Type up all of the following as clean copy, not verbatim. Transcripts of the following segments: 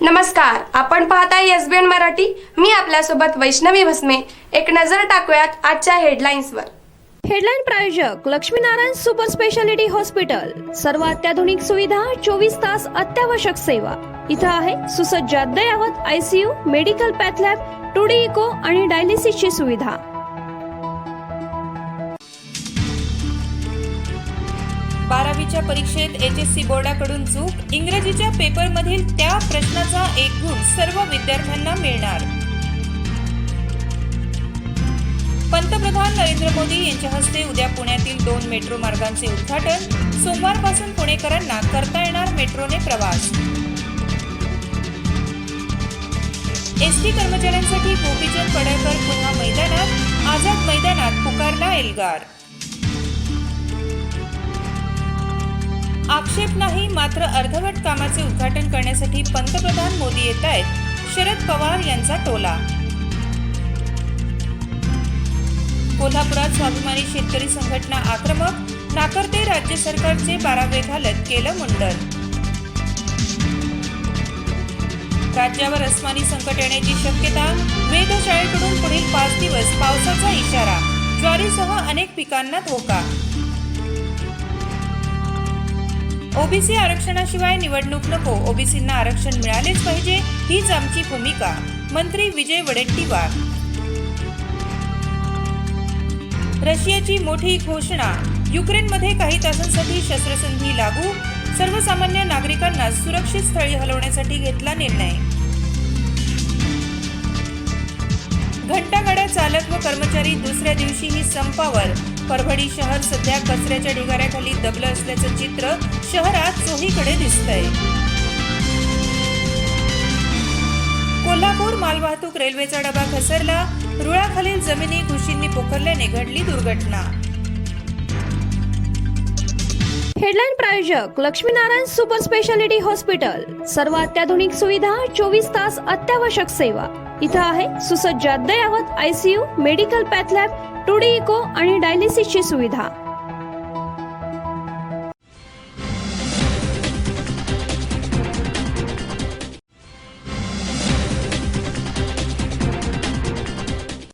नमस्कार, आपण पाहताय एसबीएन मराठी. मी आपल्यासोबत वैष्णवी भस्मे. एक नजर टाकूयात आजच्या हेडलाईन्सवर. हेडलाईन प्रायोजक लक्ष्मीनारायण सुपर स्पेशालिटी हॉस्पिटल. सर्व अत्याधुनिक सुविधा, 24 तास अत्यावश्यक सेवा. इथं आहे सुसज्ज अद्ययावत ICU, medical path lab, 2D echo आणि डायलिसिसची सुविधा. बारावीच्या परीक्षेत HSC बोर्डाकडून चूक. इंग्रजीच्या पेपरमधील त्या प्रश्नाचा 1 गुण सर्व विद्यार्थ्यांना मिळणार. पंतप्रधान नरेंद्र मोदी यांच्या हस्ते उद्या पुण्यातील 2 मेट्रो मार्गांचे उद्घाटन. सोमवारपासून पुणेकरांना करता येणार मेट्रोने प्रवास. एसटी कर्मचाऱ्यांसाठी गोपीचंद पडळकर पुन्हा मैदानात. आझाद मैदानात पुकारला एल्गार. आक्षेप नाही, मात्र अर्धवट कामाचे उद्घाटन करण्यासाठी पंतप्रधान मोदी येत आहेत. शरद पवार यांचा टोला. कोल्हापुरात स्वाभिमानी शेतकरी संघटना आक्रमक. नाकारते राज्य सरकारचे 12वे घालत केलं मुंडन. राज्यावर अस्मानी संकट येण्याची शक्यता. वेधशाळेकडून पुढील 5 दिवस पावसाचा इशारा. ज्वारीसह अनेक पिकांना धोका. ओबीसी आरक्षणाशिवाय निवडणूक नको. ओबीसींना आरक्षण मिळालेच पाहिजे, हीच आमची भूमिका. मंत्री विजय वडेट्टीवार. रशियाची मोठी घोषणा. युक्रेनमध्ये काही तासांसाठी शस्त्रसंधी लागू. सर्वसामान्य नागरिकांना सुरक्षित स्थळी हलवण्यासाठी घेतला निर्णय. घंटागाड्या चालक व कर्मचारी दुसऱ्या दिवशीही संपावर. परभणी शहर सध्या कचऱ्याच्या ढिगाऱ्याखाली दबलं असल्याचं चित्र शहरात चोहीकडे दिसतंय. कोल्हापूर मालवाहतूक रेल्वेचा डबा घसरला. रुळाखालील जमिनी घुशींनी पोखरल्याने घडली दुर्घटना. हेडलाईन प्रायोजक लक्ष्मीनारायण सुपर स्पेशालिटी हॉस्पिटल. सर्व अत्याधुनिक सुविधा, 24 तास अत्यावश्यक सेवा. इथं आहे सुसज्ज अद्ययावत ICU, medical path lab, 2D echo आणि डायलिसिसची सुविधा.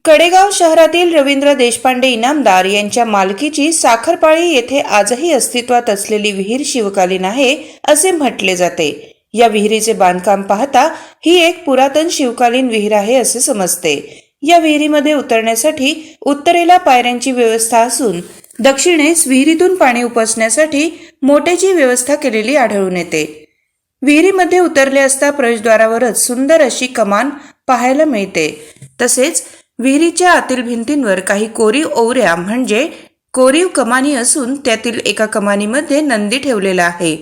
कडेगाव शहरातील रवींद्र देशपांडे इनामदार यांच्या मालकीची साखरपाळी येथे आजही अस्तित्वात असलेली विहीर शिवकालीन आहे असे म्हटले जाते. या विहिरीचे बांधकाम पाहता ही एक पुरातन शिवकालीन विहीर आहे असे समजते. या विहिरीमध्ये उतरण्यासाठी उत्तरेला पायऱ्यांची व्यवस्था असून दक्षिणेस विहिरीतून पाणी उपसण्यासाठी मोटेची व्यवस्था केलेली आढळून येते. विहिरीमध्ये उतरले असता प्रवेशद्वारावरच सुंदर अशी कमान पाहायला मिळते. तसेच विहिरीच्या आतील भिंतींवर काही कोरीव ओवऱ्या म्हणजे कोरीव कमानी असून त्यातील एका कमानीमध्ये नंदी ठेवलेला आहे.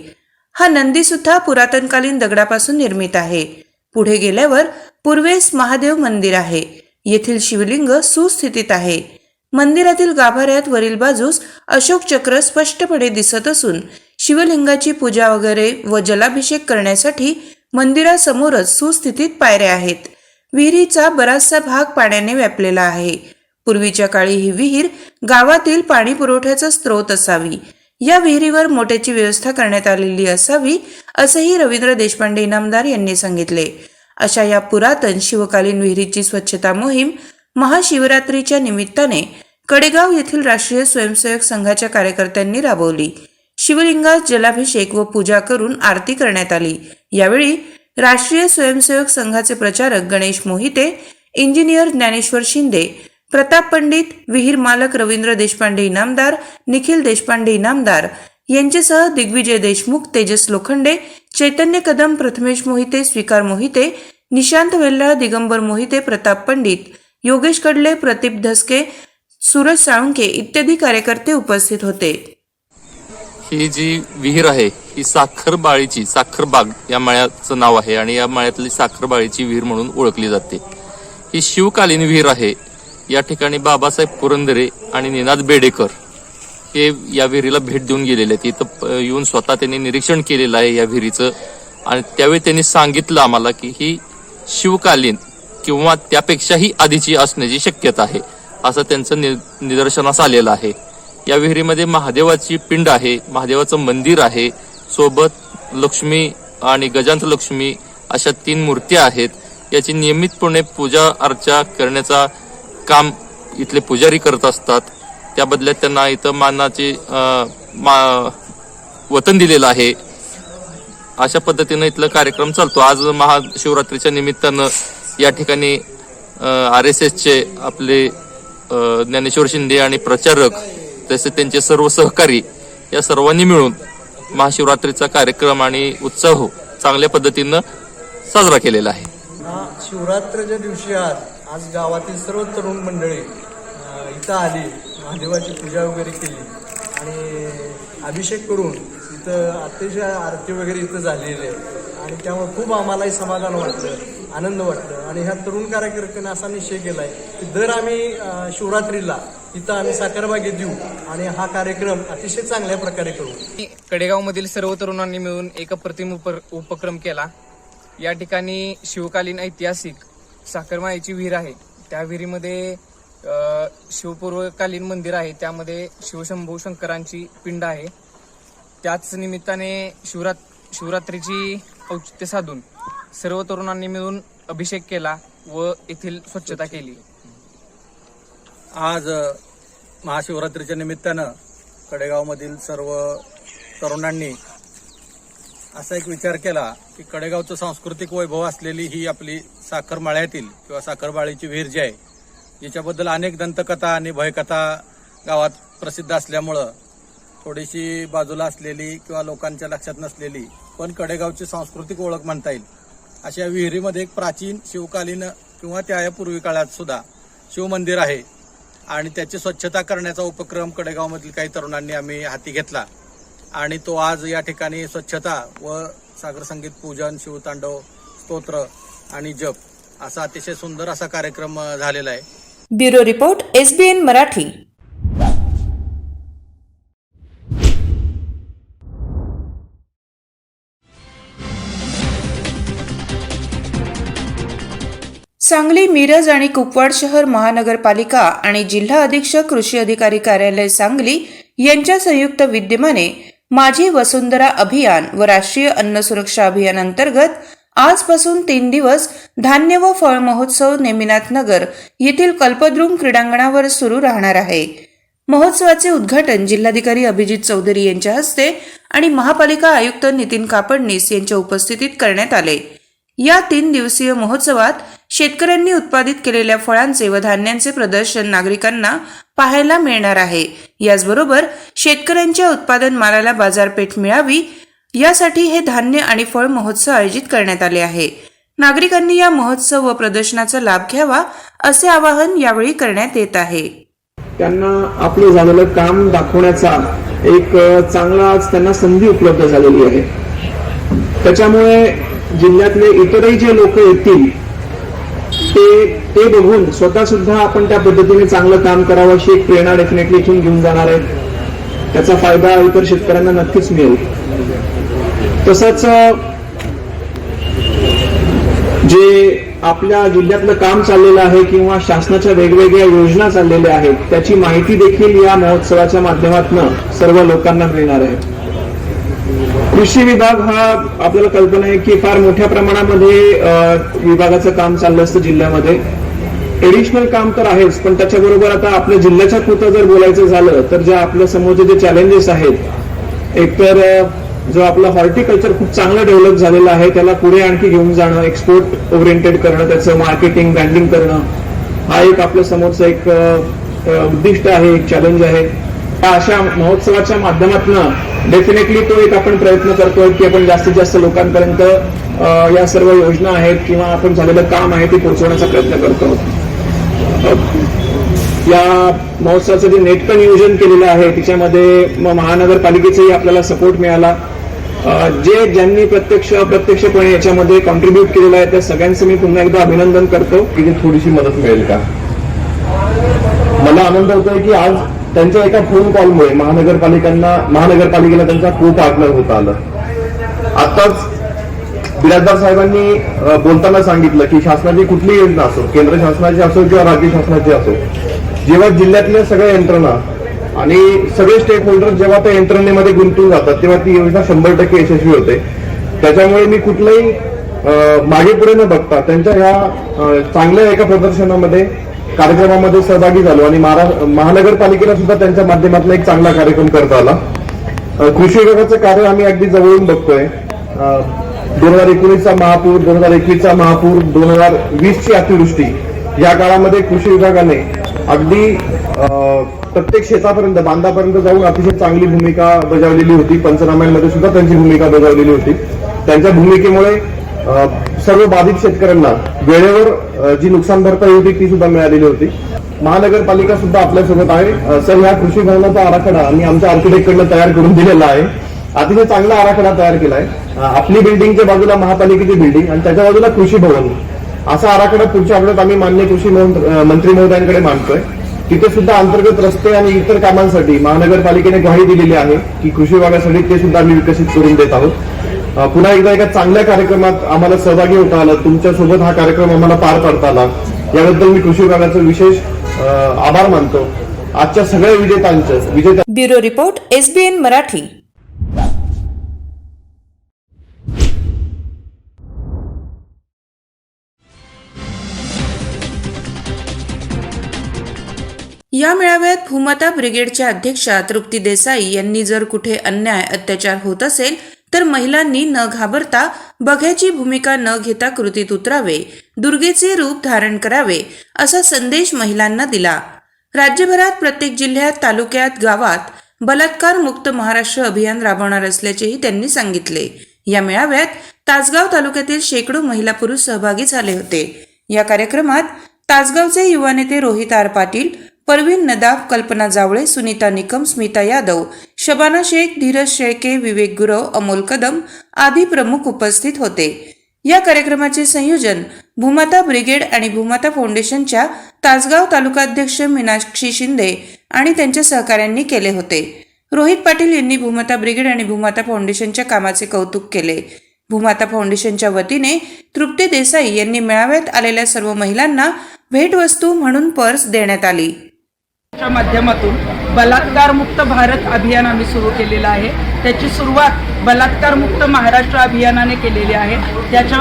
हा नंदी सुद्धा पुरातनकालीन दगडापासून निर्मित आहे. पुढे गेल्यावर पूर्वेस महादेव मंदिर आहे. येथील शिवलिंग सुस्थितीत आहे. मंदिरातील गाभाऱ्यात वरील बाजूस अशोक चक्र स्पष्टपणे दिसत असून शिवलिंगाची पूजा वगैरे व जलाभिषेक करण्यासाठी मंदिरासमोरच सुस्थितीत पायऱ्या आहेत. विहिरीचा बराचसा भाग पाण्याने व्यापलेला आहे. पूर्वीच्या काळी ही विहीर गावातील पाणी पुरवठ्याचा स्रोत असावी. या विहिरीवर मोट्याची व्यवस्था करण्यात आलेली असावी असेही रवींद्र देशपांडे इनामदार यांनी सांगितले. अशा या पुरातन शिवकालीन विहिरीची स्वच्छता मोहीम महाशिवरात्रीच्या निमित्ताने कडेगाव येथील राष्ट्रीय स्वयंसेवक संघाच्या कार्यकर्त्यांनी राबवली. शिवलिंगास जलाभिषेक व पूजा करून आरती करण्यात आली. यावेळी राष्ट्रीय स्वयंसेवक संघाचे प्रचारक गणेश मोहिते, इंजिनियर ज्ञानेश्वर शिंदे, प्रताप पंडित, विहीर मालक रवींद्र देशपांडे इनामदार, निखिल देशपांडे इनामदार यांच्यासह दिग्विजय देशमुख, तेजस लोखंडे, चैतन्य कदम, प्रथमेश मोहिते, स्वीकार मोहिते, निशांत वेल्ला, दिगंबर मोहिते, प्रताप पंडित, योगेश कडले, प्रतीप धसके, सूरज साळुंके इत्यादी कार्यकर्ते उपस्थित होते. ही जी विहीर आहे ही साखरबाळीची, साखरबाग या मळ्याचं नाव आहे आणि या मळ्यातली साखरबाळीची विहीर म्हणून ओळखली जाते. ही शिवकालीन विहीर आहे. या ठिकाणी बाबासाहेब पुरंदरे आणि निनाद बेडेकर हे या विहिरीला भेट देऊन गेलेले आहेत. इथं येऊन स्वतः त्यांनी निरीक्षण केलेलं आहे या विहिरीचं आणि त्यावेळी त्यांनी सांगितलं आम्हाला की ही शिवकालीन किंवा त्यापेक्षाही आधीची असण्याची शक्यता आहे असं त्यांचं निदर्शनास आलेलं आहे. या विहिरीमध्ये महादेवाची पिंड आहे, महादेवाचं मंदिर आहे, सोबत लक्ष्मी आणि गजांत लक्ष्मी अशा 3 मूर्त्या आहेत. याची नियमितपणे पूजा अर्चा करण्याचा काम इथले पुजारी करत असतात. त्या बदल्यात त्यांना इथं मानाचे वतन दिलेलं आहे. अशा पद्धतीनं इथला कार्यक्रम चालतो. आज महाशिवरात्रीच्या निमित्तानं या ठिकाणी RSSचे आपले ज्ञानेश्वर शिंदे आणि प्रचारक तसे त्यांचे सर्व सहकारी या सर्वांनी मिळून महाशिवरात्रीचा कार्यक्रम आणि उत्सव चांगल्या पद्धतीनं साजरा केलेला आहे. शिवरात्रीच्या दिवशी आज गावातील सर्व तरुण मंडळी इथं आली, महादेवाची पूजा वगैरे केली आणि अभिषेक करून इथं अतिशय आरती वगैरे इथं झालेली आहे आणि त्यामुळे खूप आम्हालाही समाधान वाटलं, आनंद वाटलं. आणि ह्या तरुण कार्यकर्त्यांनी असा निश्चय केला आहे की दर आम्ही शिवरात्रीला इथं आम्ही साखरबागेत देऊ आणि हा कार्यक्रम अतिशय चांगल्या प्रकारे करू. कडेगावमधील सर्व तरुणांनी मिळून एक अप्रतिम उपक्रम केला. या ठिकाणी शिवकालीन ऐतिहासिक साखरमाळेची विहीर आहे. त्या विहिरीमध्ये शिवपूर्वकालीन मंदिर आहे. त्यामध्ये शिवशंभू शंकरांची पिंड आहे. त्याच निमित्ताने शिवरात्रीची औचित्य साधून सर्व तरुणांनी मिळून अभिषेक केला व येथील स्वच्छता केली. आज महाशिवरात्रीच्या निमित्तानं कडेगावमधील सर्व तरुणांनी असा एक विचार केला की कडेगावचं सांस्कृतिक वैभव असलेली ही आपली साखरमाळ्यातील किंवा साखरबाळीची विहीर जी आहे, जिच्याबद्दल अनेक दंतकथा आणि भयकथा गावात प्रसिद्ध असल्यामुळं थोडीशी बाजूला असलेली किंवा लोकांच्या लक्षात नसलेली पण कडेगावची सांस्कृतिक ओळख म्हणता येईल अशा विहिरीमध्ये एक प्राचीन शिवकालीन किंवा त्यापूर्वी काळात सुद्धा शिवमंदिर आहे आणि त्याची स्वच्छता करण्याचा उपक्रम कडेगावमधील काही तरुणांनी आम्ही हाती घेतला आणि तो आज या ठिकाणी स्वच्छता व सागर संगीत पूजन, शिवतांडव, स्तोत्र आणि जप असा अतिशय सुंदर असा कार्यक्रम झालेला आहे. Bureau report SBN Marathi. Sangli, Miraj आणि कुपवाड शहर महानगरपालिका आणि जिल्हा अधीक्षक कृषी अधिकारी कार्यालय सांगली यांच्या संयुक्त विद्यमाने माझी वसुंधरा अभियान व राष्ट्रीय अन्न सुरक्षा अभियान अंतर्गत आजपासून 3 दिवस धान्य व फळ महोत्सव नेमिनाथ नगर येथील कल्पद्रुम क्रीडांगणावर सुरू राहणार आहे. महोत्सवाचे उद्घाटन जिल्हाधिकारी अभिजित चौधरी यांच्या हस्ते आणि महापालिका आयुक्त नितीन कापडणीस यांच्या उपस्थितीत करण्यात आले. या 3 दिवसीय महोत्सवात शेतकऱ्यांनी उत्पादित केलेल्या फळांचे व धान्यांचे प्रदर्शन नागरिकांना पाहायला मिळणार आहे. याचबरोबर शेतकऱ्यांच्या उत्पादन मालाला बाजारपेठ मिळावी यासाठी हे धान्य आणि फळ महोत्सव आयोजित करण्यात आले आहे. नागरिकांनी या महोत्सव व प्रदर्शनाचा लाभ घ्यावा असे आवाहन यावेळी करण्यात येत आहे. त्यांना आपलं झालेलं काम दाखवण्याचा एक चांगला त्यांना संधी उपलब्ध झालेली आहे. त्याच्यामुळे जिल्ह्यातले इतरही जे लोक येतील ते बघून स्वतः सुद्धा आपण त्या पद्धतीने चांगलं काम करावं अशी एक प्रेरणा डेफिनेटली इथून घेऊन जाणार आहेत. त्याचा फायदा इतर शेतकऱ्यांना नक्कीच मिळेल. तसंच जे आपल्या जिल्ह्यातलं काम चाललेलं आहे किंवा शासनाच्या वेगवेगळ्या योजना चाललेल्या आहेत त्याची माहिती देखील या महोत्सवाच्या माध्यमातून सर्व लोकांना मिळणार आहे. कृषी विभाग हा आपल्याला कल्पना आहे की फार मोठ्या प्रमाणामध्ये विभागाचं काम चाललं असतं जिल्ह्यामध्ये. एडिशनल काम तर आहेच, पण त्याच्याबरोबर आता आपल्या जिल्ह्याच्या पुरतं जर बोलायचं झालं तर ज्या आपल्या समोरचे जे चॅलेंजेस आहेत, एकतर जो आपला हॉर्टिकल्चर खूप चांगलं डेव्हलप झालेलं आहे त्याला पुढे आणखी घेऊन जाणं, एक्सपोर्ट ओरिएंटेड करणं, त्याचं मार्केटिंग ब्रँडिंग करणं हा एक आपल्या समोरचा एक उद्दिष्ट आहे, एक चॅलेंज आहे. अशा महोत्सवाच्या माध्यमातून डेफिनेटली तो एक आपण प्रयत्न करतोय की आपण जास्तीत जास्त लोकांपर्यंत या सर्व योजना आहेत किंवा आपण झालेलं काम आहे ते पोहोचवण्याचा प्रयत्न करतो. या महोत्सवाचं जे नेटकं नियोजन केलेलं आहे त्याच्यामध्ये महानगरपालिकेचाही आपल्याला सपोर्ट मिळाला. ज्यांनी प्रत्यक्ष अप्रत्यक्षपणे याच्यामध्ये कॉन्ट्रीब्युट केलेलं आहे त्या सगळ्यांचं मी पुन्हा एकदा अभिनंदन करतो. की थोडीशी मदत मिळेल का? मला आनंद होतोय की आज त्यांच्या एका फोन कॉलमुळे महानगरपालिकेला त्यांचा को पार्टनर होता आलं. आताच बिराजदार साहेबांनी बोलताना सांगितलं की शासनाची कुठली योजना असो, केंद्र शासनाची असो किंवा राज्य शासनाची असो, जेव्हा जिल्ह्यातल्या सगळ्या यंत्रणा आणि सगळे स्टेक होल्डर जेव्हा त्या यंत्रणेमध्ये गुंतून जातात तेव्हा ती योजना 100% यशस्वी होते. त्याच्यामुळे मी कुठलंही मागे पुढे न बघता त्यांच्या ह्या चांगल्या एका प्रदर्शनामध्ये कार्यक्रमामध्ये सहभागी झालो आणि महानगरपालिकेला सुद्धा त्यांच्या माध्यमातून एक चांगला कार्यक्रम करता आला. कृषी विभागाचं कार्य आम्ही अगदी जवळून बघतोय. 2019चा महापूर, 2021चा महापूर, 2020ची अतिवृष्टी या काळामध्ये कृषी विभागाने अगदी प्रत्येक शेतापर्यंत, बांधापर्यंत जाऊन अतिशय चांगली भूमिका बजावलेली होती. पंचनाम्यांमध्ये सुद्धा त्यांची भूमिका बजावलेली होती. त्यांच्या भूमिकेमुळे सर्व बाधित शेतकऱ्यांना वेळेवर जी नुकसान भरपाई होती ती सुद्धा मिळालेली होती. महानगरपालिका सुद्धा आपल्यासोबत आहे. सर, ह्या कृषी भवनाचा आराखडा आम्ही आमच्या आर्किटेक्टकडनं तयार करून दिलेला आहे. अतिशय चांगला आराखडा तयार केलाय. आपली बिल्डिंगच्या बाजूला महापालिकेची बिल्डिंग आणि त्याच्या बाजूला कृषी भवन, असा आराखडा पुढच्या आठवड्यात आम्ही माननीय कृषी मंत्री महोदयांकडे मांडतोय. तिथे सुद्धा अंतर्गत रस्ते आणि इतर कामांसाठी महानगरपालिकेने ग्वाही दिलेली आहे की कृषी विभागासाठी ते सुद्धा आम्ही विकसित करून देत आहोत. पुन्हा एकदा एका चांगल्या कार्यक्रमात आम्हाला सहभागी होता आलं, तुमच्यासोबत हा कार्यक्रम आम्हाला पार पाडता आला, याबद्दल मी कृषी विभागाचं विशेष आभार मानतो. आजच्या सगळ्या विजेत्या ब्युरो रिपोर्ट, SBN मराठी. या मेळाव्यात भूमाता ब्रिगेडच्या अध्यक्षा तृप्ती देसाई यांनी जर कुठे अन्याय अत्याचार होत असेल तर महिलांनी न घाबरता बघ्याची भूमिका न घेता कृतीत उतरावे, दुर्गेचे रूप धारण करावे असा संदेश महिलांना दिला. राज्यभरात प्रत्येक जिल्ह्यात, तालुक्यात, गावात बलात्कार मुक्त महाराष्ट्र अभियान राबवणार असल्याचेही त्यांनी सांगितले. या मेळाव्यात तासगाव तालुक्यातील शेकडो महिला पुरुष सहभागी झाले होते. या कार्यक्रमात तासगावचे युवा नेते रोहित आर पाटील, परवीन नदाफ, कल्पना जावळे, सुनीता निकम, स्मिता यादव, शबाना शेख, धीरज शेळके, विवेक गुरव, अमोल कदम आदी प्रमुख उपस्थित होते. या कार्यक्रमाचे संयोजन भूमाता ब्रिगेड आणि भूमाता फाउंडेशनच्या तासगाव तालुकाध्यक्ष मीनाक्षी शिंदे आणि त्यांच्या सहकाऱ्यांनी केले होते. रोहित पाटील यांनी भूमाता ब्रिगेड आणि भूमाता फाउंडेशनच्या कामाचे कौतुक केले. भूमाता फाउंडेशनच्या वतीने तृप्ती देसाई यांनी मेळाव्यात आलेल्या सर्व महिलांना भेटवस्तू म्हणून पर्स देण्यात आली. च्या माध्यमातून बलात्कार मुक्त भारत अभियान आम्ही सुरू केलेलं आहे. त्याची सुरुवात बलात्कार मुक्त महाराष्ट्र अभियानाने केलेली आहे. त्याच्या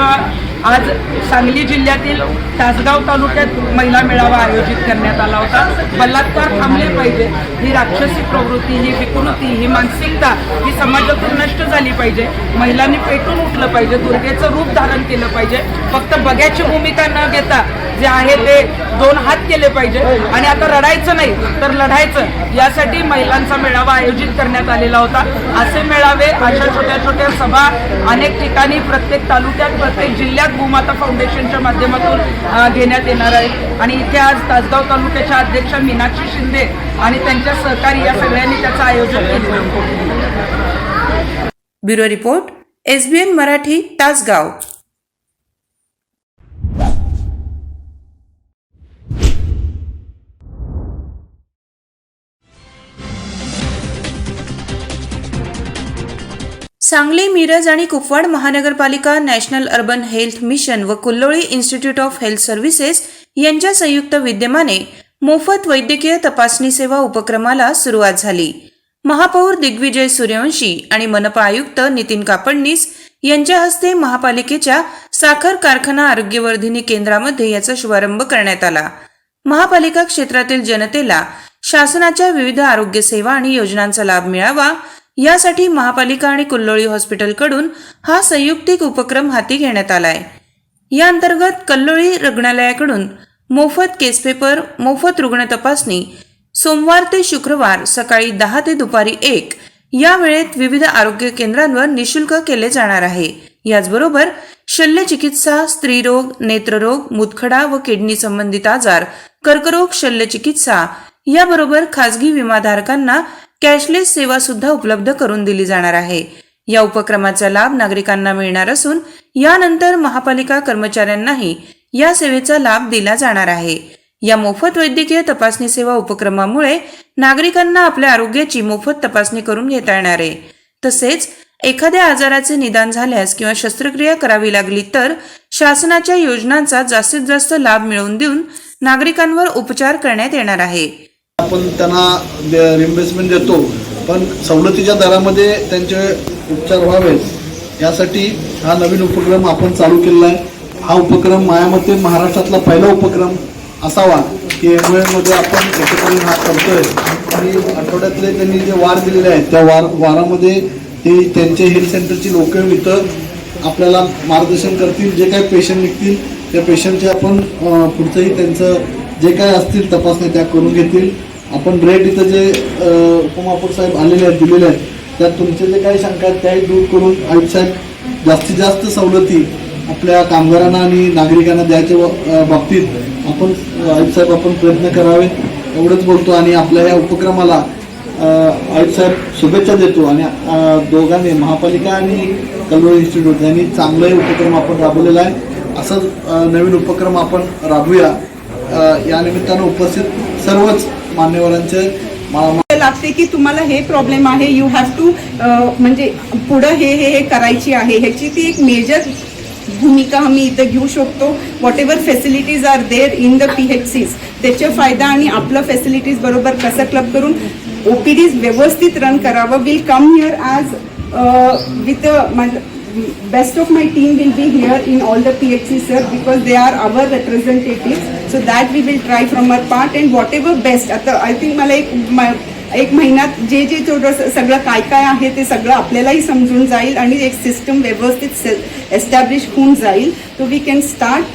आज सांगली जिल्ह्यातील तासगाव तालुक्यात महिला मेळावा आयोजित करण्यात आला होता. बलात्कार थांबले पाहिजे, ही राक्षसी प्रवृत्ती, ही विकृती, ही मानसिकता ही समाजातून नष्ट झाली पाहिजे. महिलांनी पेटून उठलं पाहिजे, दुर्गेचं रूप धारण केलं पाहिजे. फक्त बघ्याची भूमिका न घेता जे आहे ते 2 हात केले पाहिजे आणि आता रडायचं नाही तर लढायचं, यासाठी महिलांचा मेळावा आयोजित करण्यात आलेला होता. असे मेळावे, अशा छोट्या छोट्या सभा अनेक ठिकाणी, प्रत्येक तालुक्यात, प्रत्येक जिल्ह्यात भूमाता फाउंडेशनच्या माध्यमातून घेण्यात येणार आहे. आणि इथे आज तासगाव तालुक्याच्या अध्यक्षा मीनाक्षी शिंदे आणि त्यांच्या सहकारी या सगळ्यांनी त्याचं आयोजन केलेलं होतं. Bureau report, SBN Marathi, Tasgaon. Sangli, Miraj आणि कुपवाड महानगरपालिका, नॅशनल अर्बन हेल्थ मिशन व Kulloli institute of health services यांच्या संयुक्त विद्यमाने मोफत वैद्यकीय तपासणी सेवा उपक्रमाला सुरुवात झाली. महापौर दिग्विजय सूर्यवंशी आणि मनपा आयुक्त नितीन कापडनीस यांच्या हस्ते महापालिकेच्या साखर कारखाना आरोग्यवर्धिनी केंद्रामध्ये याचा शुभारंभ करण्यात आला. महापालिका क्षेत्रातील जनतेला शासनाच्या विविध आरोग्य सेवा आणि योजनांचा लाभ मिळावा यासाठी महापालिका आणि कुल्लोळी हॉस्पिटलकडून हा संयुक्तिक उपक्रम हाती घेण्यात आलाय. या अंतर्गत कल्लोळी रुग्णालयाकडून मोफत केस पेपर, मोफत रुग्ण तपासणी सोमवार ते शुक्रवार सकाळी 10 ते दुपारी 1 या वेळेत विविध आरोग्य केंद्रांवर निशुल्क केले जाणार आहे. याचबरोबर शल्यचिकित्सा, स्त्रीरोग, नेत्ररोग, मूतखडा व किडनी संबंधित आजार, कर्करोग, शल्यचिकित्सा याबरोबर खासगी विमाधारकांना कॅशलेस सेवा सुद्धा उपलब्ध करून दिली जाणार आहे. या उपक्रमाचा लाभ नागरिकांना मिळणार असून यानंतर महापालिका कर्मचाऱ्यांनाही या सेवेचा लाभ दिला जाणार आहे. या मोफत वैद्यकीय तपासणी सेवा उपक्रमामुळे नागरिकांना आपल्या आरोग्याची मोफत तपासणी करून घेता येणार आहे. तसेच एखाद्या आजाराचे निदान झाल्यास किंवा शस्त्रक्रिया करावी लागली तर शासनाच्या योजनांचा जास्तीत जास्त लाभ मिळवून देऊन नागरिकांवर उपचार करण्यात येणार आहे. आपण त्यांना रिम्बर्समेंट देतो, पण सवलतीच्या दरामध्ये त्यांचे उपचार व्हावेत यासाठी हा नवीन उपक्रम आपण चालू केलेला आहे. हा उपक्रम माझ्या महाराष्ट्रातला पहिला उपक्रम असावा की मध्ये आपण एकत्र हा करतोय. आणि आठवड्यातले त्यांनी जे वार दिलेले आहेत त्या वारामध्ये ते त्यांचे हेल्थ सेंटरची लोक इथं आपल्याला मार्गदर्शन करतील. जे काही पेशंट निघतील त्या पेशंटचे आपण पुढचंही त्यांचं जे काही असतील तपासण्या त्या करून घेतील. आपण रेट इथं जे उपमहापौर साहेब आलेले आहेत दिलेले आहेत त्यात तुमचे जे काही शंका आहेत त्याही दूर करून आयुक्त साहेब जास्तीत जास्त सवलती आपल्या कामगारांना आणि नागरिकांना द्यायच्या बाबतीत आपण आयुक्त साहेब आपण प्रयत्न करावे एवढंच बोलतो. आणि आपल्या या उपक्रमाला आयुक्त साहेब शुभेच्छा देतो. आणि दोघांनी महापालिका आणि कलवळ इन्स्टिट्यूट यांनी चांगलाही उपक्रम आपण राबवलेला आहे. असंच नवीन उपक्रम आपण राबवूया. या निमित्तानं उपस्थित सर्वच मान्यवरांचे लागते की तुम्हाला हे प्रॉब्लेम आहे, यू हॅव टू म्हणजे पुढं हे करायची आहे. ह्याची ती एक मेजर भूमिका आम्ही इथं घेऊ शकतो. Whatever facilities are there in the PHCs त्याचा फायदा आणि आपलं फॅसिलिटीज बरोबर कसं क्लब करून OPDs व्यवस्थित रन करावं. Will come here as with best of my team will be here in all the PHCs, sir, because they are our representatives. So that we will try from our part and whatever best. आता I think मला एक महिन्यात जे थोडं सगळं काय काय आहे ते सगळं आपल्यालाही समजून जाईल आणि एक सिस्टम व्यवस्थित एस्टॅब्लिश होऊन जाईल. तो we can start.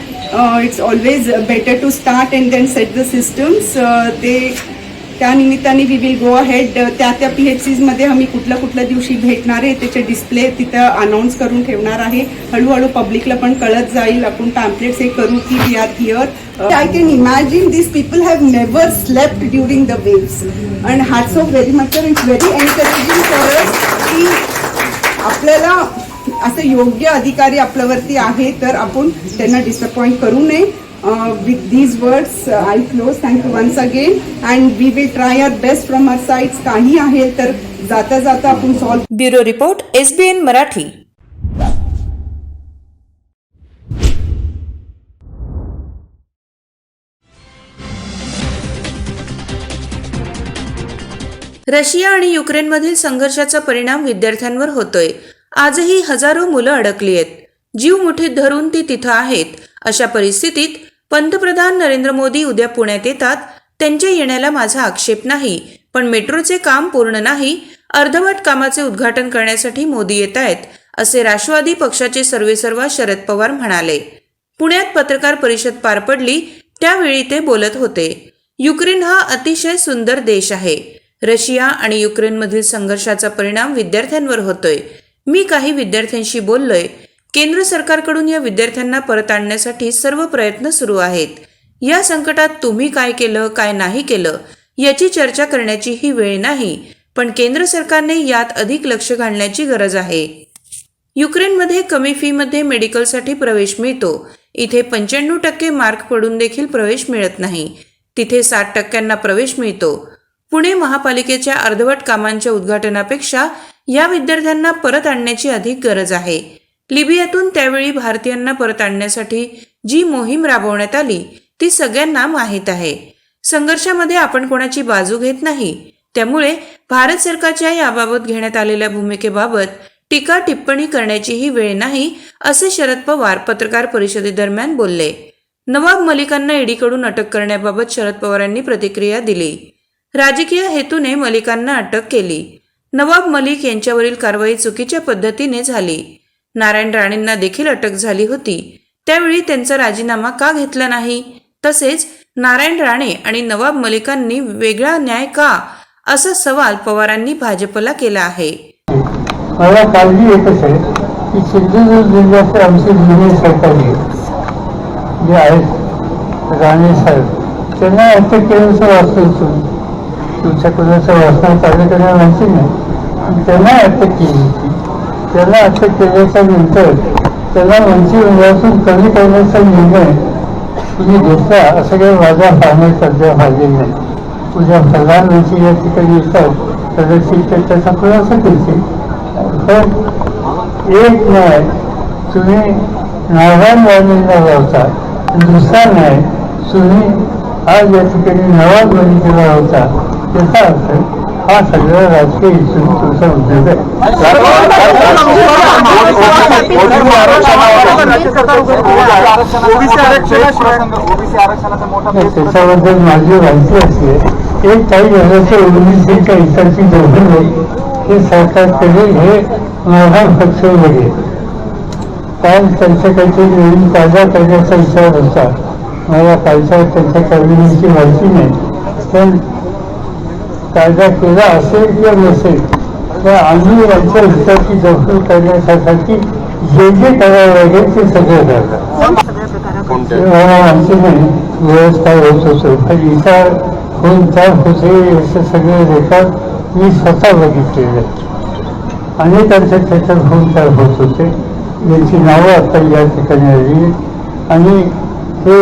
It's always better to start and then set the systems. ते त्या निमित्ताने वी विल गो अहेड. त्या PHCs मध्ये आम्ही कुठल्या दिवशी भेटणार आहे त्याचे डिस्प्ले तिथं अनाऊन्स करून ठेवणार आहे. हळूहळू पब्लिकला पण कळत जाईल. आपण पॅम्पलेट्स हे करू की we are here. I can imagine this people have never slept during the waves and hats off very much. It's very encouraging for us की आपल्याला असं योग्य अधिकारी आपल्यावरती आहे तर आपण त्यांना डिसअपॉइंट करू नये. With these words, I close. Thank you once again, and we will try our best from our sides. काही आहे तर जाता जाता आपण solve. Bureau report SBN Marathi. Russia आणि युक्रेनमधील संघर्षाचा परिणाम विद्यार्थ्यांवर होतोय. आजही हजारो मुलं अडकली आहेत. जीव मुठीत धरून ती तिथं आहेत. अशा परिस्थितीत पंतप्रधान नरेंद्र मोदी उद्या पुण्यात येतात. त्यांच्या येण्याला माझा आक्षेप नाही, पण मेट्रोचे काम पूर्ण नाही, अर्धवट कामाचे उद्घाटन करण्यासाठी मोदी येत आहेत, असे राष्ट्रवादी पक्षाचे सर्वेसर्वा शरद पवार म्हणाले. पुण्यात पत्रकार परिषद पार पडली त्यावेळी ते बोलत होते. युक्रेन हा अतिशय सुंदर देश आहे. रशिया आणि युक्रेनमधील संघर्षाचा परिणाम विद्यार्थ्यांवर होतोय. मी काही विद्यार्थ्यांशी बोललोय. केंद्र सरकारकडून या विद्यार्थ्यांना परत आणण्यासाठी सर्व प्रयत्न सुरू आहेत. या संकटात तुम्ही काय केलं काय नाही केलं याची चर्चा करण्याची ही वेळ नाही, पण केंद्र सरकारने यात अधिक लक्ष घालण्याची गरज आहे. युक्रेनमध्ये कमी फीमध्ये मेडिकलसाठी प्रवेश मिळतो. इथे 95% मार्क पडून देखील प्रवेश मिळत नाही. तिथे 60% प्रवेश मिळतो. पुणे महापालिकेच्या अर्धवट कामांच्या उद्घाटनापेक्षा या विद्यार्थ्यांना परत आणण्याची अधिक गरज आहे. लिबियातून त्यावेळी भारतीयांना परत आणण्यासाठी जी मोहीम राबवण्यात आली ती सगळ्यांना माहीत आहे. संघर्षामध्ये आपण कोणाची बाजू घेत नाही. त्यामुळे भारत सरकारच्या याबाबत घेण्यात आलेल्या भूमिकेबाबत टीका टिप्पणी करण्याची ही वेळ नाही, असे शरद पवार पत्रकार परिषदेदरम्यान बोलले. नवाब मलिकांना ईडीकडून अटक करण्याबाबत शरद पवारांनी प्रतिक्रिया दिली. राजकीय हेतूने मलिकांना अटक केली. नवाब मलिक यांच्यावरील कारवाई चुकीच्या पद्धतीने झाली. नारायण राणेंना देखील अटक झाली होती. त्यावेळी त्यांचा राजीनामा का घेतला नाही? तसेच नारायण राणे आणि नवाब मलिकांनी वेगळा न्याय का, असा सवाल पवारांनी भाजपला केला आहे. मला काळजी एकच आहे की सिंधुदुर्ग जिल्ह्याचे आमचे जुने सहकारी जे आहेत राणे साहेब त्यांना अटक केल्याचं वाचलं. तुमच्या कोणाचं वाचनात कार्यक्रम माहिती नाही. त्यांना अटक केली होती. त्यांना अटक केल्याच्या नंतर त्यांना मंत्रिमंडळातून कमी करण्याचा निर्णय तुम्ही घेतला असं काही माझा फायनल सध्या झालेला नाही. उद्या प्रधानमंत्री या ठिकाणी येतात कदाचित त्याचा खुलासा करतील. पण एक न्याय तुम्ही नारायण राणेंना लावता, दुसरा न्याय तुम्ही आज या ठिकाणी नवाब मलिकला लावता. त्याचा अर्थ हा सगळा राजकीय इच्छून तुमचा उद्योग आहे. त्याच्याबद्दल माझी माहिती असते एक काही झाल्याचं ओबीसीच्या इतरची दोघं हे सरकारकडे हे माघार पक्ष वगैरे कारण त्यांच्या काहीतरी नवीन कायदा करण्याचा विचार होता. मला कायदा त्यांच्या कॅबिनेटची माहिती नाही, पण कायदा केला असेल किंवा नसेल तर आम्ही यांच्या हिताची दखल करण्यासाठी जे जे करावं लागेल ते सगळं करतात. आमची नाही व्यवस्था होत असतो पण इथं होऊन त्या होते असे सगळे रेकॉर्ड मी स्वतः बघितलेले आहेत. अनेकांचे त्याच्यात होऊन त्या होत होते यांची नावं आता या ठिकाणी आली आणि हे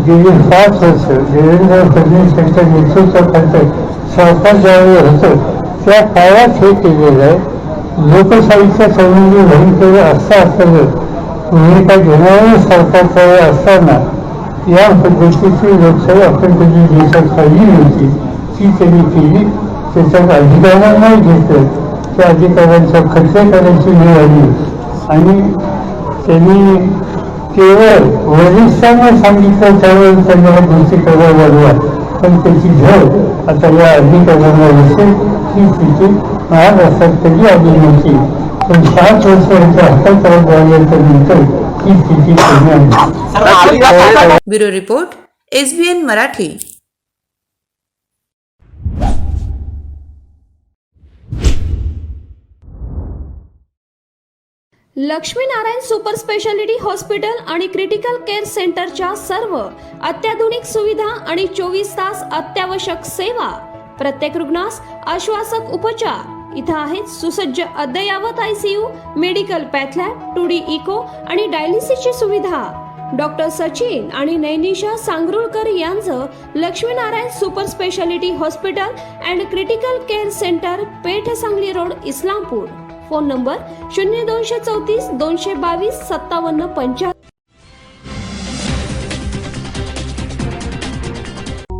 गेली 5 वर्ष देवेंद्र फडणवीस यांच्या नेतृत्वाखाली सरकार ज्यावेळी होतं त्या काळात हे केलेलं आहे. लोकशाहीच्या संबंधी भूमिकेवर असं असलं भूमिका घेणारं सरकारचं असताना या पद्धतीची लोकशाही आपण कधी देशात पाहिली होती ती त्यांनी केली. त्याच्यात अधिकाऱ्यांना घेतलं त्या अधिकाऱ्यांचा खर्च करायची वेळ आली आणि त्यांनी केवळ वरिष्ठांना सांगितलं त्यावेळेस त्यांना गोष्टी करायला लागल्या पण त्याची झळ आता या अधिकाऱ्यांना असेल ही स्थिती महाराष्ट्रात कधी आली नव्हती. पण 5 वर्ष यांच्या हातात नंतर ही स्थिती कमी आली. Bureau report SBN Marathi. Laxminarayan super speciality hospital आणि क्रिटिकल केअर सेंटरच्या सर्व अत्याधुनिक सुविधा आणि 24 तास अत्यावश्यक सेवा, प्रत्येक रुग्णास आश्वासक उपचार. इथं आहेत सुसज्ज अद्ययावत ICU, medical path lab, 2D echo आणि डायलिसिसची सुविधा. डॉक्टर सचिन आणि नैनिशा सांगरुळकर यांचं Laxminarayan super speciality hospital and critical care centre, Peth Sangli road, Islampur. Phone number 0234 222 5775.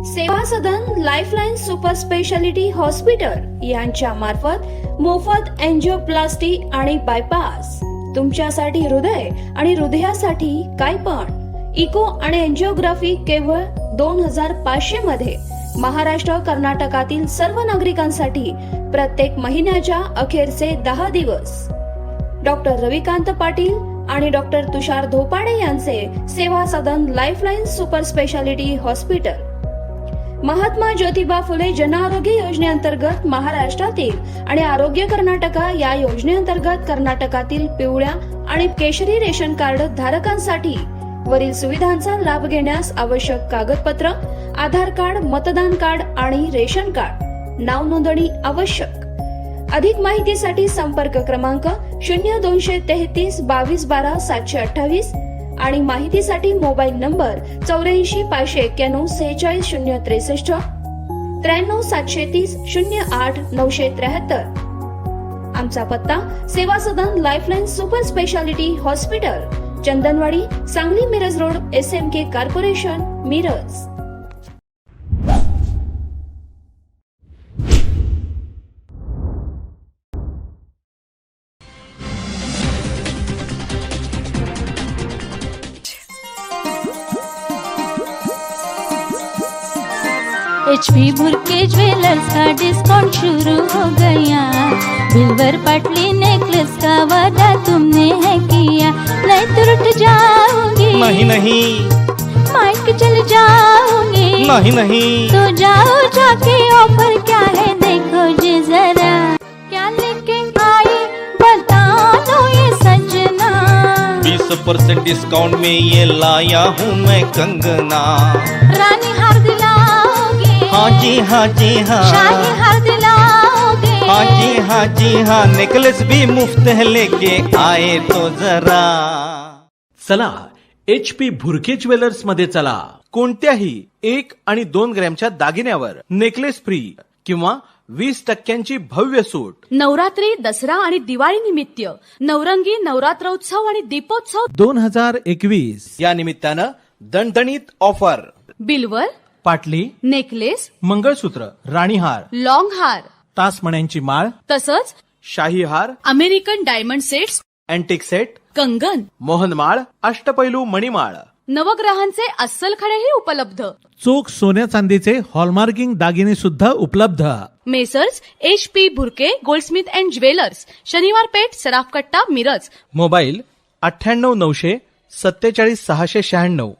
Seva Sadan lifeline super speciality hospital यांच्या मार्फत मोफत एंजिओप्लास्टी आणि बायपास. तुमच्यासाठी हृदय आणि हृदयासाठी काय पण इको आणि एंजिओग्राफी केवळ 2500 मध्ये. महाराष्ट्र कर्नाटकातील सर्व नागरिकांसाठी प्रत्येक महिन्याच्या अखेरचे 10 दिवस. डॉक्टर रविकांत पाटील आणि डॉक्टर तुषार धोपाडे यांचे Seva Sadan lifeline super speciality hospital. Mahatma Jyotiba Phule Jan Arogya योजनेअंतर्गत महाराष्ट्रातील आणि आरोग्य कर्नाटका या योजनेअंतर्गत कर्नाटकातील पिवळ्या आणि केशरी रेशन कार्ड धारकांसाठी वरील सुविधांचा लाभ घेण्यास आवश्यक कागदपत्र आधार कार्ड, मतदान कार्ड आणि रेशन कार्ड. नाव नोंदणी आवश्यक. अधिक माहितीसाठी संपर्क क्रमांक 0233 22 12 728 आणि माहितीसाठी मोबाईल नंबर 84 591 46 063 93 730 08 973. आमचा पत्ता Seva Sadan lifeline super speciality hospital, Chandanwadi, Sangli Miraj road, SMK corporation, Miraj. HP Burke jewellers का डिस्काउंट शुरू हो गया. बिल्वर पटली नेकलेस का वादा तुमने है किया. नहीं तो रुठ जाओगी. नहीं नहीं. माइक चल जाओगी. नहीं नहीं. तो जाओ जाके ऑफर क्या है देखो जी जरा. क्या लेके आई बता दो ये सजना. 20% डिस्काउंट में ये लाया हूँ मैं कंगना. रानी हार दिलाओगे. हाँ जी हाँ जी हाँ. शाही हार दिलाओगे. हाँ जी हाँ. नेकलेस भी मुफ्त है लेके आए तो जरा. चला HP भुरके ज्वेलर्स मध्ये चला. कोणत्याही 1 आणि 2 ग्रॅमच्या दागिन्यावर नेकलेस फ्री किंवा 20% भव्य सूट. नवरात्री, दसरा आणि दिवाळी निमित्त नवरंगी नवरात्रोत्सव आणि दीपोत्सव 2021 या निमित्तानं दणदणीत ऑफर. बिलवर, पाटली, नेकलेस, मंगळसूत्र, राणीहार, लॉंग हार, तासमण्यांची माळ, तसंच शाही हार, American diamond sets, antique set, कंगन, मोहनमाळ, अष्टपैलू मणिमाळ, नवग्रहांचे अस्सल खडेही उपलब्ध. चोख सोन्या चांदीचे हॉलमार्किंग दागिने सुद्धा उपलब्ध. Messrs HP Bhurke Goldsmith and jewellers, शनिवार पेठ, सराफ कट्टा, मिरज. मोबाईल 98 900 47 696.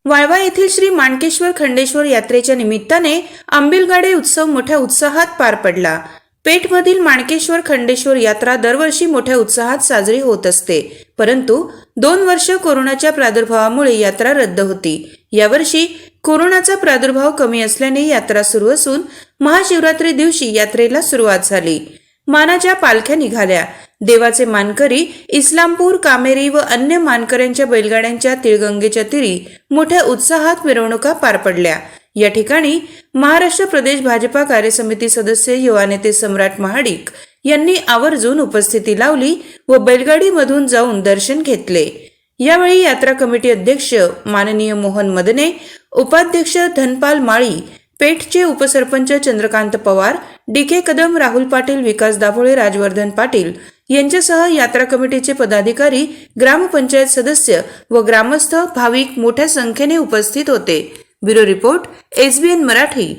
वाळवा येथील श्री माणकेश्वर खंडेश्वर यात्रेच्या निमित्ताने आंबिलगाडे उत्सव मोठ्या उत्साहात पार पडला. पेठमधील माणकेश्वर खंडेश्वर यात्रा दरवर्षी मोठ्या उत्साहात साजरी होत असते, परंतु 2 वर्ष कोरोनाच्या प्रादुर्भावामुळे यात्रा रद्द होती. यावर्षी कोरोनाचा प्रादुर्भाव कमी असल्याने यात्रा सुरू असून महाशिवरात्री दिवशी यात्रेला सुरुवात झाली. मानाच्या पालख्या निघाल्या. देवाचे मानकरी इस्लामपूर, कामेरी व अन्य मानकऱ्यांच्या बैलगाड्यांच्या तिळगंगेच्या तीरी मोठ्या उत्साहात मिरवणुका पार पडल्या. या ठिकाणी महाराष्ट्र प्रदेश भाजपा कार्यसमिती सदस्य युवा नेते सम्राट महाडिक यांनी आवर्जून उपस्थिती लावली व बैलगाडीमधून जाऊन दर्शन घेतले. यावेळी यात्रा कमिटी अध्यक्ष माननीय मोहन मदने, उपाध्यक्ष धनपाल माळी, पेठचे उपसरपंच चंद्रकांत पवार, DK कदम, राहुल पाटील, विकास दाभोळे, राजवर्धन पाटील यांच्यासह यात्रा कमिटीचे पदाधिकारी, ग्रामपंचायत सदस्य व ग्रामस्थ भाविक मोठ्या संख्येने उपस्थित होते. Bureau report, SBN Marathi.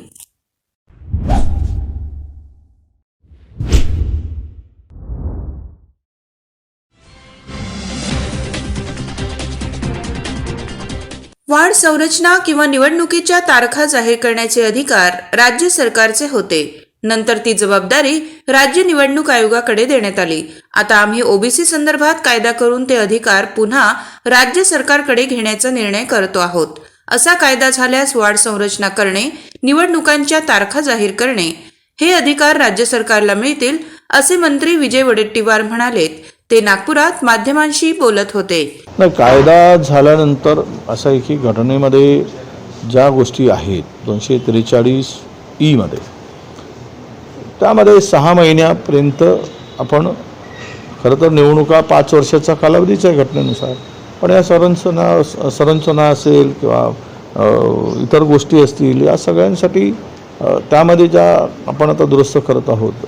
Ward संरचना किंवा निवडणुकीच्या तारखा जाहीर करण्याचे अधिकार राज्य सरकारचे होते. नंतर ती जबाबदारी राज्य निवडणूक आयोगाकडे देण्यात आली. आता आम्ही OBC संदर्भात कायदा करून ते अधिकार पुन्हा राज्य सरकारकडे घेण्याचा निर्णय करतो आहोत. असा कायदा झाल्यास वार्ड संरचना करणे, निवडणुकांच्या तारखा जाहीर करणे हे अधिकार राज्य सरकारला मिळतील, असे मंत्री विजय वडेट्टीवार म्हणालेत. ते नागपुरात माध्यमांशी बोलत होते. कायदा झाल्यानंतर असं आहे की घटनेमध्ये ज्या गोष्टी आहेत 243E मध्ये, त्यामध्ये 6 महिन्यापर्यंत आपण खरं तर निवडणुका 5 वर्षाचा कालावधीच आहे घटनेनुसार, पण या संरचना असेल किंवा इतर गोष्टी असतील, या सगळ्यांसाठी त्यामध्ये ज्या आपण आता दुरुस्त करत आहोत,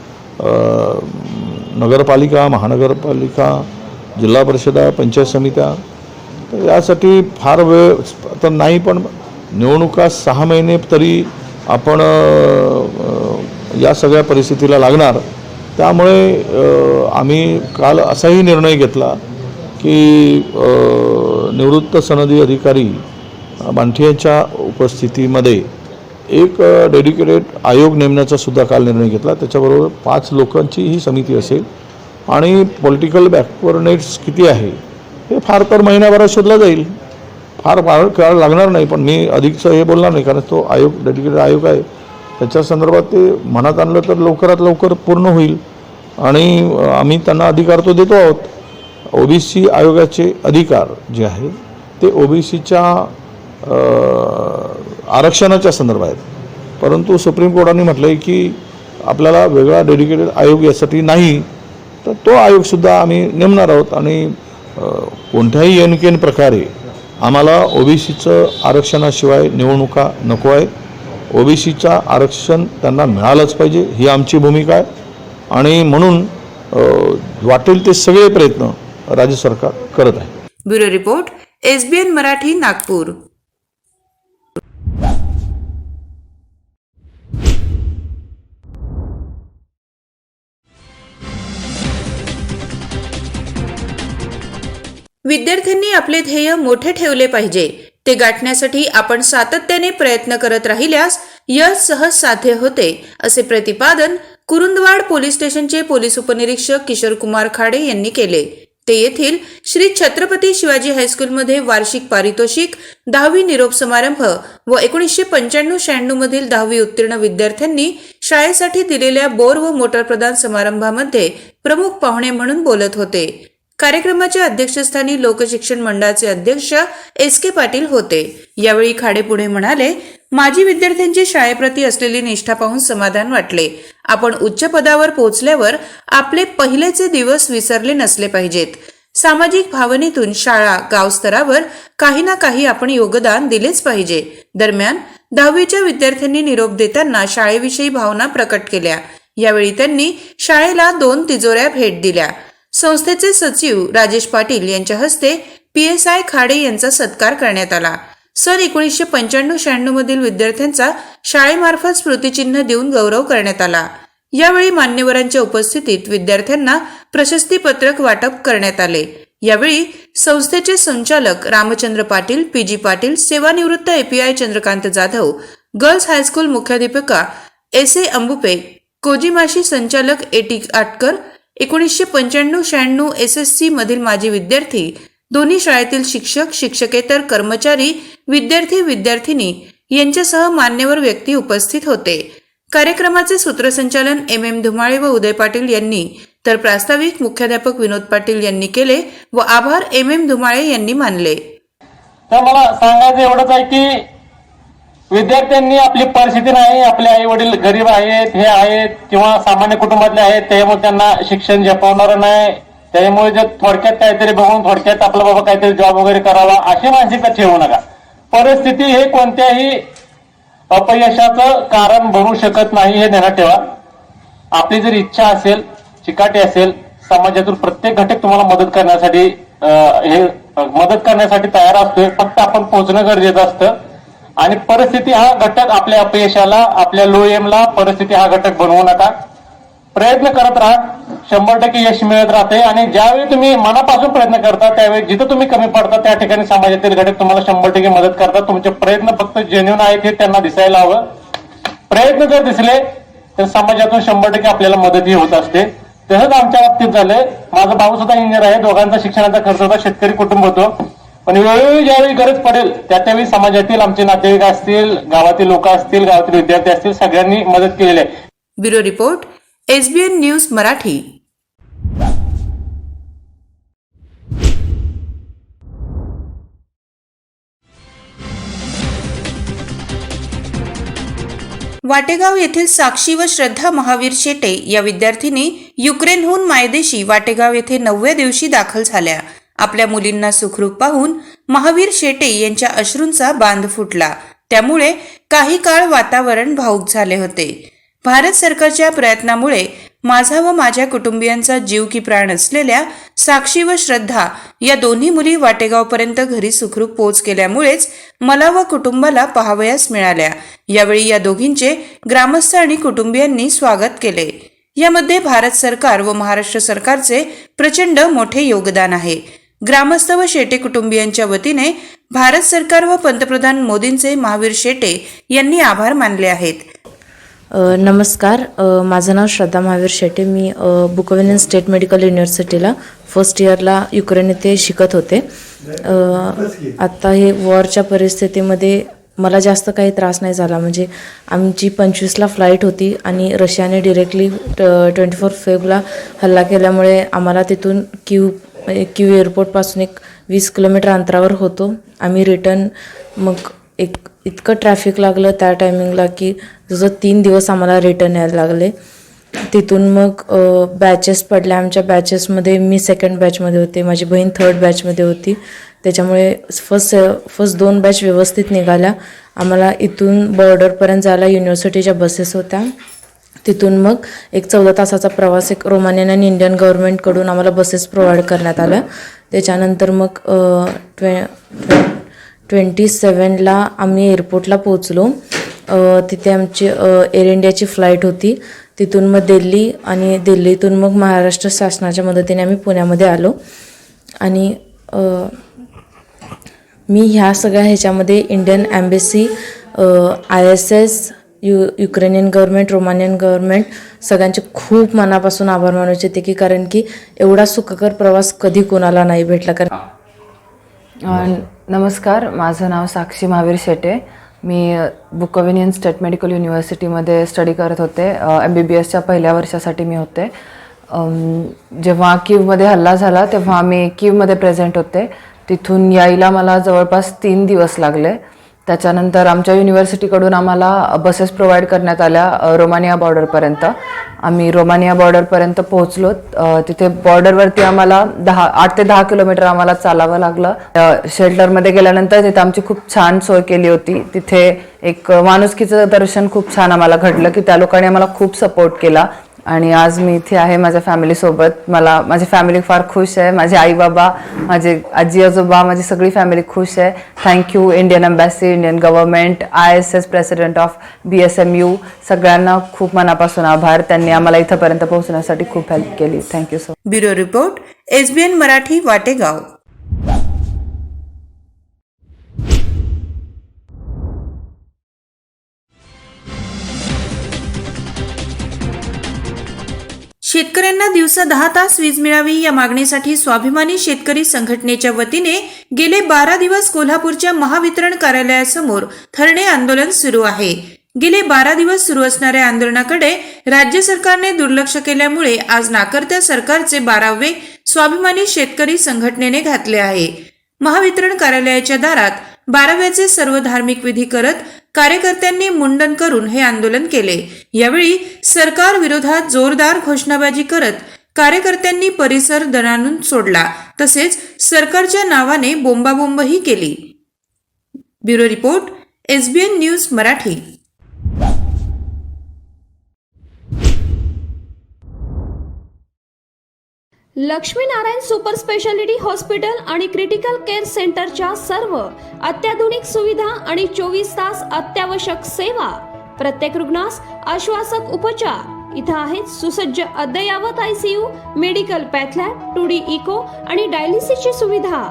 नगरपालिका, महानगरपालिका, जिल्हा परिषदा, पंचायत समित्या, तर यासाठी फार वेळ तर नाही, पण निवडणुका 6 महिने तरी आपण या सगळ्या परिस्थितीला लागणार. त्यामुळे आम्ही काल असाही निर्णय घेतला की निवृत्त सनदी अधिकारी बांठी यांच्या उपस्थितीमध्ये एक डेडिकेटेड आयोग नेमण्याचा सुद्धा काल निर्णय घेतला. त्याच्याबरोबर 5 लोकांची ही समिती असेल आणि पॉलिटिकल बॅकवर्डनेट्स किती आहे हे फार तर महिन्याभरात शोधला जाईल. फार काळ लागणार नाही, पण मी अधिकचं हे बोलणार नाही, कारण तो आयोग डेडिकेटेड आयोग आहे. त्याच्या संदर्भात ते मनात आणलं तर लवकरात लवकर पूर्ण होईल आणि आम्ही त्यांना अधिकार तो देतो आहोत. OBC आयोगाचे अधिकार जे आहे ते OBCच्या आरक्षणाच्या संदर्भात आहेत, परंतु सुप्रीम कोर्टाने म्हटलं आहे की आपल्याला वेगळा डेडिकेटेड आयोग यासाठी नाही, तर तो आयोगसुद्धा आम्ही नेमणार आहोत. आणि कोणत्याही एनकेन प्रकारे आम्हाला OBCचं आरक्षणाशिवाय निवडणुका नको आहे. OBCचं आरक्षण त्यांना मिळालंच पाहिजे, ही आमची भूमिका आहे आणि म्हणून वाटेल ते सगळे प्रयत्न राज्य सरकार करत आहे. Bureau report, SBN Marathi, Nagpur. विद्यार्थ्यांनी आपले ध्येय मोठे ठेवले पाहिजे. ते गाठण्यासाठी आपण सातत्याने प्रयत्न करत राहिल्यास यश सहज साध्य होते, असे प्रतिपादन कुरुंदवाड पोलीस स्टेशनचे पोलीस उपनिरीक्षक किशोर कुमार खाडे यांनी केले. ते येथील श्री छत्रपती शिवाजी हायस्कूलमध्ये वार्षिक पारितोषिक, 10वी निरोप समारंभ व 1995-96 मधील 10वी उत्तीर्ण विद्यार्थ्यांनी शाळेसाठी दिलेल्या बोर व मोटर प्रदान समारंभामध्ये प्रमुख पाहुणे म्हणून बोलत होते. कार्यक्रमाच्या अध्यक्षस्थानी लोकशिक्षण मंडळाचे अध्यक्ष SK पाटील होते. यावेळी खाडे पुढे म्हणाले, माजी विद्यार्थ्यांची शाळेप्रती असलेली निष्ठा पाहून समाधान वाटले. आपण उच्च पदावर पोहोचल्यावर आपले पहिलेचे दिवस विसरले नसले पाहिजेत. सामाजिक भावनेतून शाळा, गाव स्तरावर काही ना काही आपण योगदान दिलेच पाहिजे. दरम्यान 10वीच्या विद्यार्थ्यांनी निरोप देताना शाळेविषयी भावना प्रकट केल्या. यावेळी त्यांनी शाळेला 2 तिजोऱ्या भेट दिल्या. संस्थेचे सचिव राजेश पाटील यांच्या हस्ते PSI खाडे यांचा सत्कार करण्यात आला. सन 1995-96 मधील विद्यार्थ्यांचा शाळेमार्फत स्मृतिचिन्ह देऊन गौरव करण्यात आला. यावेळी मान्यवरांच्या उपस्थितीत विद्यार्थ्यांना प्रशस्तीपत्रक वाटप करण्यात आले. यावेळी संस्थेचे संचालक रामचंद्र पाटील, PG पाटील, सेवानिवृत्त API Chandrakant Jadhav, girls high school मुख्याध्यापिका SA अंबुपे, कोजिमाशी संचालक AT आटकर, 1995-96 SSC मधील माजी विद्यार्थी, दोन्ही शाळेतील शिक्षक, शिक्षकेतर कर्मचारी, विद्यार्थी, विद्यार्थिनी यांच्यासह मान्यवर व्यक्ती उपस्थित होते. कार्यक्रमाचे सूत्रसंचालन MM धुमाळे व उदय पाटील यांनी, तर प्रास्ताविक मुख्याध्यापक विनोद पाटील यांनी केले व आभार MM धुमाळे यांनी मानले. तर मला सांगायचं एवढंच आहे की विद्यार्थ्यांनी आपली परिस्थिती नाही, आपले आई वडील गरीब आहेत, हे आहेत किंवा सामान्य कुटुंबातले आहेत, त्यामुळे त्यांना शिक्षण झेपवणार नाही, त्यामुळे जर थोडक्यात काहीतरी बघून थोडक्यात आपला बाबा काहीतरी जॉब वगैरे करावा अशी मानसिकता ठेवू नका. परिस्थिती हे कोणत्याही अपयशाचं कारण बनू शकत नाही हे ध्यानात ठेवा. आपली जर इच्छा असेल, चिकाटी असेल, समाजातून प्रत्येक घटक तुम्हाला मदत करण्यासाठी तयार असतोय. फक्त आपण पोहोचणं गरजेचं असतं आणि परिस्थिती हा घटक आपल्या अपयशाला, आपल्या लो एमला परिस्थिती हा घटक बनवू नका. प्रयत्न करत राहा, 100% यश मिळत राहते. आणि ज्यावेळी तुम्ही मनापासून प्रयत्न करता त्यावेळी जिथं तुम्ही कमी पडता त्या ठिकाणी समाजातील घटक तुम्हाला 100% मदत करतात. तुमचे प्रयत्न फक्त जेन्युइन आहेत हे त्यांना दिसायला हवं. प्रयत्न जर दिसले तर समाजातून 100% आपल्याला मदतही होत असते. तसंच आमच्या बाबतीत झालंय. माझा भाऊ सुद्धा इंजिनियर आहे, दोघांचा शिक्षणाचा खर्च होता, शेतकरी कुटुंब होतो. पण वेळोवेळी ज्यावेळी गरज पडेल त्यावेळी समाजातील आमचे नातेवाईक असतील, गावातील लोक असतील, गावातील विद्यार्थी असतील, सगळ्यांनी मदत केलेली आहे. Bureau report, SBN news Marathi. Wategaon येथील साक्षी व श्रद्धा महावीर शेटे या विद्यार्थिनी युक्रेनहून मायदेशी वाटेगाव येथे 9व्या दिवशी दाखल झाल्या. आपल्या मुलींना सुखरूप पाहून महावीर शेटे यांच्या अश्रूंचा बांध फुटला. त्यामुळे काही काळ वातावरण भावुक झाले होते. भारत सरकारच्या प्रयत्नामुळे माझा व माझ्या कुटुंबियांचा जीव की प्राण असलेल्या साक्षी व श्रद्धा या दोन्ही मुली वाटेगावपर्यंत घरी सुखरूप पोच केल्यामुळेच मला व कुटुंबाला पाहावयास मिळाल्या. यावेळी या दोघींचे ग्रामस्थ आणि कुटुंबियांनी स्वागत केले. यामध्ये भारत सरकार व महाराष्ट्र सरकारचे प्रचंड मोठे योगदान आहे. ग्रामस्थ व शेटे कुटुंबियांच्या वतीने भारत सरकार व पंतप्रधान मोदींचे महावीर शेटे यांनी आभार मानले आहेत. नमस्कार, माझं नाव श्रद्धा महावीर शेटे. मी बुकोविन स्टेट मेडिकल युनिव्हर्सिटीला फर्स्ट इयरला युक्रेन येथे शिकत होते. आत्ता हे वॉरच्या परिस्थितीमध्ये मला जास्त काही त्रास नाही झाला. म्हणजे आमची 25ला फ्लाईट होती आणि रशियाने डिरेक्टली 24 फेब्रुवारीला हल्ला केल्यामुळे आम्हाला तिथून क्यू एअरपोर्टपासून 20 किलोमीटर अंतरावर होतो. आम्ही रिटर्न मग इतकं ट्रॅफिक लागलं त्या टायमिंगला की जसं 3 दिवस आम्हाला रिटर्न यायला लागले. तिथून मग बॅचेस पडल्या. आमच्या बॅचेसमध्ये मी 2nd बॅचमध्ये होते, माझी बहीण 3rd बॅचमध्ये होती. त्याच्यामुळे फर्स्ट 2 बॅच व्यवस्थित निघाल्या. आम्हाला इथून बॉर्डरपर्यंत जायला युनिव्हर्सिटीच्या बसेस होत्या. तिथून मग 14 तासाचा प्रवास रोमानियन आणि इंडियन गव्हर्नमेंटकडून आम्हाला बसेस प्रोव्हाइड करण्यात आल्या. त्याच्यानंतर मग 27ला आम्ही एअरपोर्टला पोचलो. तिथे आमची एअर इंडियाची फ्लाईट होती. तिथून मग दिल्ली आणि दिल्लीतून मग महाराष्ट्र शासनाच्या मदतीने आम्ही पुण्यामध्ये आलो. आणि मी ह्या सगळ्या ह्याच्यामध्ये Indian embassy, ISS, Ukrainian government, Romanian government सगळ्यांचे खूप मनापासून आभार मानू इच्छिते की कारण की एवढा सुखकर प्रवास कधी कोणाला नाही भेटला. नमस्कार, माझं नाव साक्षी महावीर शेटे. मी बुकोविन स्टेट मेडिकल युनिव्हर्सिटीमध्ये स्टडी करत होते. MBBSच्या पहिल्या वर्षासाठी मी होते. जेव्हा कीवमध्ये हल्ला झाला तेव्हा मी कीवमध्ये प्रेझेंट होते. तिथून यायला मला जवळपास 3 दिवस लागले. त्याच्यानंतर आमच्या युनिव्हर्सिटीकडून आम्हाला बसेस प्रोव्हाइड करण्यात आल्या रोमानिया बॉर्डरपर्यंत. आम्ही रोमानिया बॉर्डरपर्यंत पोहोचलो. तिथे बॉर्डरवरती आम्हाला 8 ते 10 किलोमीटर आम्हाला चालावं लागलं. शेल्टरमध्ये गेल्यानंतर तिथे आमची खूप छान सोय केली होती. तिथे एक माणुसकीचं दर्शन खूप छान आम्हाला घडलं की त्या लोकांनी आम्हाला खूप सपोर्ट केला. आणि आज मी इथे आहे माझ्या फॅमिलीसोबत. माझी फॅमिली फार खुश आहे. माझे आई बाबा, माझे आजी आजोबा, माझी सगळी फॅमिली खुश आहे. Thank you Indian embassy, Indian government, ISS president of BSMU, सगळ्यांना खूप मनापासून आभार. त्यांनी आम्हाला इथपर्यंत पोहोचण्यासाठी खूप हेल्प केली. Thank you so much. Bureau report, SBN Marathi, Wategaon. शेतकऱ्यांना दिवसा 10 तास वीज मिळावी या मागणीसाठी स्वाभिमानी शेतकरी संघटनेच्या वतीने गेले 12 दिवस कोल्हापूरच्या महावितरण कार्यालयासमोर धरणे आंदोलन सुरू आहे. गेले 12 दिवस सुरू असणाऱ्या आंदोलनाकडे राज्य सरकारने दुर्लक्ष केल्यामुळे आज नाकर्त्या सरकारचे 12वे स्वाभिमानी शेतकरी संघटनेने घातले आहे. महावितरण कार्यालयाच्या दारात 12व्याचे सर्व धार्मिक विधी करत कार्यकर्त्यांनी मुंडन करून हे आंदोलन केले. यावेळी सरकार विरोधात जोरदार घोषणाबाजी करत कार्यकर्त्यांनी परिसर दणाणून सोडला. तसेच सरकारच्या नावाने बोंबाबोंबही केली. Bureau report, SBN news Marathi. Laxminarayan super speciality hospital आणि क्रिटिकल केअर सेंटरच्या सर्व अत्याधुनिक सुविधा आणि 24 तास अत्यावश्यक सेवा, प्रत्येक रुग्णास आश्वासक उपचार. इथं आहेत सुसज्ज अद्ययावत ICU, medical path lab, 2D echo आणि डायलिसिसची सुविधा.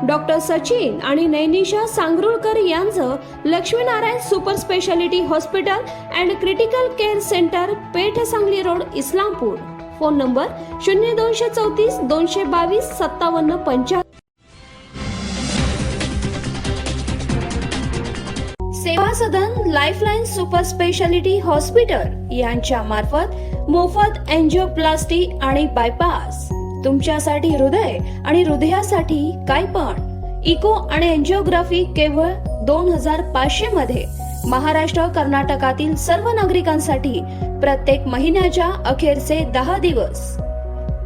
डॉक्टर सचिन आणि नैनिशा सांगरुळकर यांचं Laxminarayan super speciality hospital and critical care centre, Peth Sangli road, Islampur. Phone number 0234 222 5755. Seva Sadan lifeline super speciality hospital यांच्या मार्फत मोफत एंजिओप्लास्टी आणि बायपास. तुमच्यासाठी हृदय आणि हृदयासाठी काय पण इको आणि एंजिओग्राफी केवळ 2500 मध्ये. महाराष्ट्र कर्नाटकातील सर्व नागरिकांसाठी प्रत्येक महिन्याच्या अखेरचे 10 दिवस.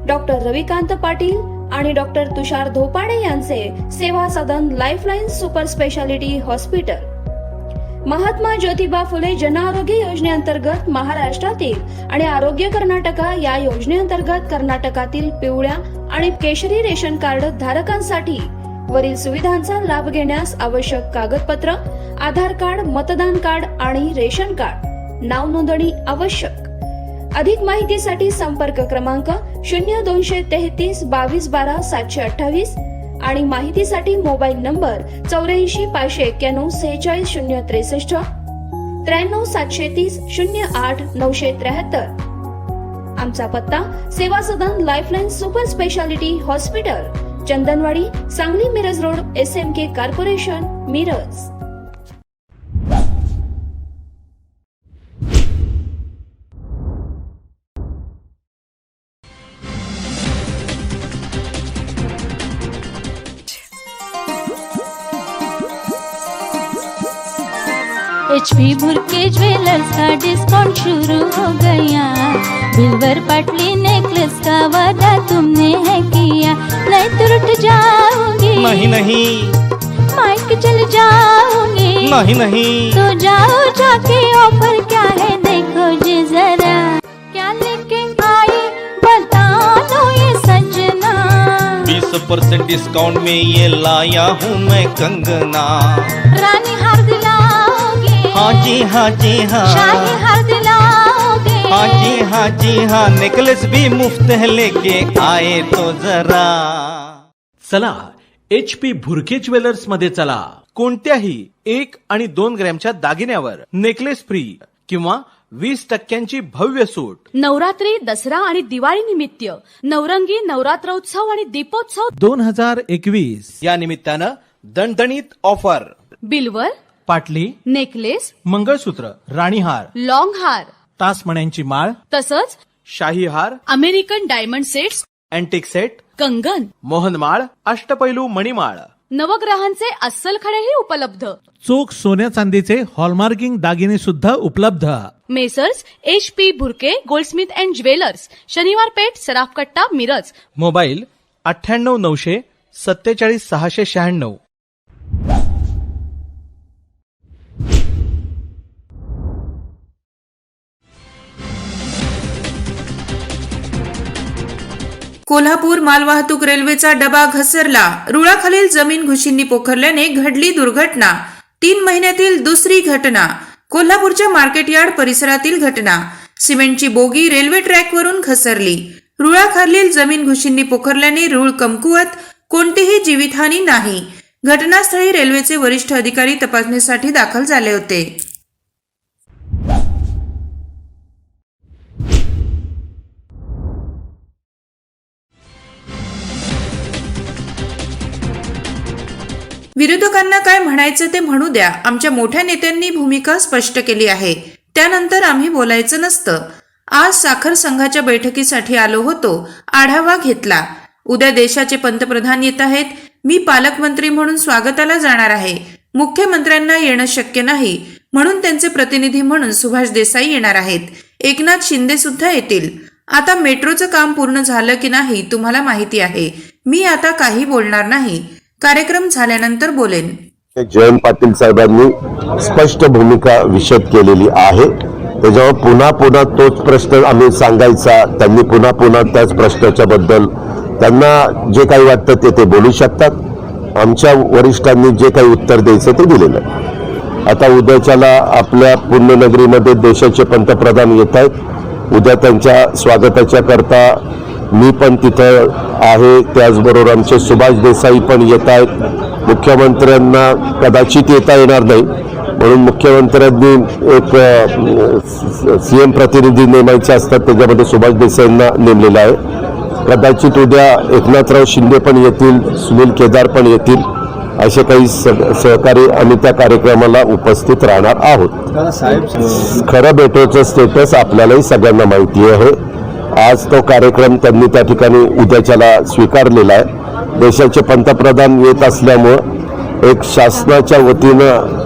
डॉक्टर रविकांत पाटील आणि डॉक्टर तुषार धोपाडे यांचे Seva Sadan lifeline super speciality hospital. Mahatma Jyotiba Phule Jan Arogya योजनेअंतर्गत महाराष्ट्रातील आणि आरोग्य कर्नाटका या योजनेअंतर्गत कर्नाटकातील पिवळ्या आणि केशरी रेशन कार्ड धारकांसाठी वरील सुविधांचा लाभ घेण्यास आवश्यक कागदपत्र, आधार कार्ड, मतदान कार्ड आणि रेशन कार्ड. नाव नोंदणी आवश्यक. अधिक माहितीसाठी संपर्क क्रमांक 0233 22 12 728 आणि माहितीसाठी मोबाईल नंबर 84 591 46 063 93 730 08 973. आमचा पत्ता Seva Sadan lifeline super speciality hospital, Chandanwadi, Sangli Miraj road, SMK corporation, Miraj. HP Bhurke jewellers का डिस्काउंट शुरू हो गया. बिल्वर पटली नेकलेस का वादा तुमने है किया. नहीं तो रुठ जाओगी, नहीं नहीं, माइक चल जाओगी, नहीं नहीं, तो जाओ जाके ऑफर क्या है देखो जी जरा. क्या लेके आई बता दो ये सजना. 20% डिस्काउंट में ये लाया हूँ मैं कंगना. रानी हार दिलाओगे, हाँ जी हाँ जी हाँ, शाही हार दिलाओगे, हाँ जी हाँ, नेकलेस भी मुफ्त है लेके आए तो जरा. चला HP भुरके ज्वेलर्स मध्ये चला. कोणत्याही 1 आणि 2 ग्रॅमच्या दागिन्यावर नेकलेस फ्री किंवा 20% भव्य सूट. नवरात्री, दसरा आणि दिवाळी निमित्त नवरंगी नवरात्रोत्सव आणि दीपोत्सव 2021 या निमित्तानं दणदणीत ऑफर. बिल्वर, पाटली, नेकलेस, मंगळसूत्र, राणीहार, लॉंग हार, तासमण्यांची माळ, तसंच शाही हार, American diamond sets, antique set, कंगन, मोहनमाळ, अष्टपैलू मणिमाळ, नवग्रहांचे अस्सल खडेही उपलब्ध. चोख सोन्या चांदीचे हॉलमार्किंग दागिने सुद्धा उपलब्ध. Messrs HP Bhurke Goldsmith and jewellers, शनिवार पेठ, सराफ कट्टा, मिरज. मोबाईल 98 900 47 696. कोल्हापूर मालवाहतूक रेल्वेचा डबा घसरला. रुळाखालील जमीन घुशींनी पोखरल्याने घडली दुर्घटना. 3 महिन्यातील दुसरी घटना. कोल्हापूरच्या मार्केट यार्ड परिसरातील घटना. सिमेंटची बोगी रेल्वे ट्रॅकवरून घसरली. रुळाखालील जमीन घुशींनी पोखरल्याने रूळ कमकुवत. कोणतीही जीवितहानी नाही. घटनास्थळी रेल्वेचे वरिष्ठ अधिकारी तपासणीसाठी दाखल झाले होते. विरोधकांना काय म्हणायचं ते म्हणू द्या. आमच्या मोठ्या नेत्यांनी भूमिका स्पष्ट केली आहे. त्यानंतर आम्ही बोलायचं नसतं. आज साखर संघाच्या बैठकीसाठी आलो होतो. आढावा घेतला. उद्या देशाचे पंतप्रधान येत आहेत. मी पालकमंत्री म्हणून स्वागताला जाणार आहे. मुख्यमंत्र्यांना येणं शक्य नाही म्हणून त्यांचे प्रतिनिधी म्हणून सुभाष देसाई येणार आहेत. एकनाथ शिंदे सुद्धा येतील. आता मेट्रोचं काम पूर्ण झालं की नाही तुम्हाला माहिती आहे. मी आता काही बोलणार नाही. कार्यक्रम झाल्यानंतर बोलेन. जयंत पाटील साहेबांनी स्पष्ट भूमिका विशद केलेली आहे. त्याच्यावर पुन्हा पुन्हा तोच प्रश्न आम्ही सांगायचा. त्यांनी पुन्हा पुन्हा त्याच प्रश्नाच्या बद्दल त्यांना जे काही वाटतं ते बोलू शकतात. आमच्या वरिष्ठांनी जे काही उत्तर द्यायचं ते दिलेलं आहे. आता उद्याच्याला आपल्या पुण्यनगरीमध्ये देशाचे पंतप्रधान येत आहेत. उद्या त्यांच्या स्वागताच्या करता मी पण तिथं आहे. त्याचबरोबर आमचे सुभाष देसाई पण येत आहेत. मुख्यमंत्र्यांना कदाचित येता येणार नाही म्हणून मुख्यमंत्र्यांनी एक CM प्रतिनिधी नेमायचे असतात. त्याच्यामध्ये सुभाष देसाईंना नेमलेलं आहे. कदाचित उद्या एकनाथराव शिंदे पण येतील, सुनील केदार पण येतील. असे काही सहकारी आम्ही त्या कार्यक्रमाला उपस्थित राहणार आहोत. खरं मेट्रोचं स्टेटस आपल्यालाही सगळ्यांना माहिती आहे. आज तो कार्यक्रम त्यांनी त्या ठिकाणी उद्याच्याला स्वीकारलेला आहे. देशाचे पंतप्रधान येत असल्यामुळं एक शासनाच्या वतीनं,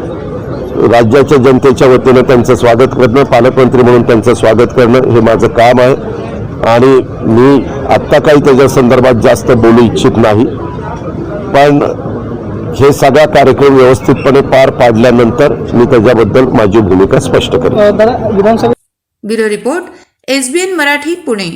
राज्याच्या जनतेच्या वतीनं त्यांचं स्वागत करणं, पालकमंत्री म्हणून त्यांचं स्वागत करणं हे माझं काम आहे. आणि मी आत्ता काही त्याच्या संदर्भात जास्त बोलू इच्छित नाही. पण हे सगळा कार्यक्रम व्यवस्थितपणे पार पाडल्यानंतर मी त्याच्याबद्दल माझी भूमिका स्पष्ट करेन. Bureau report, SBN Marathi, Pune.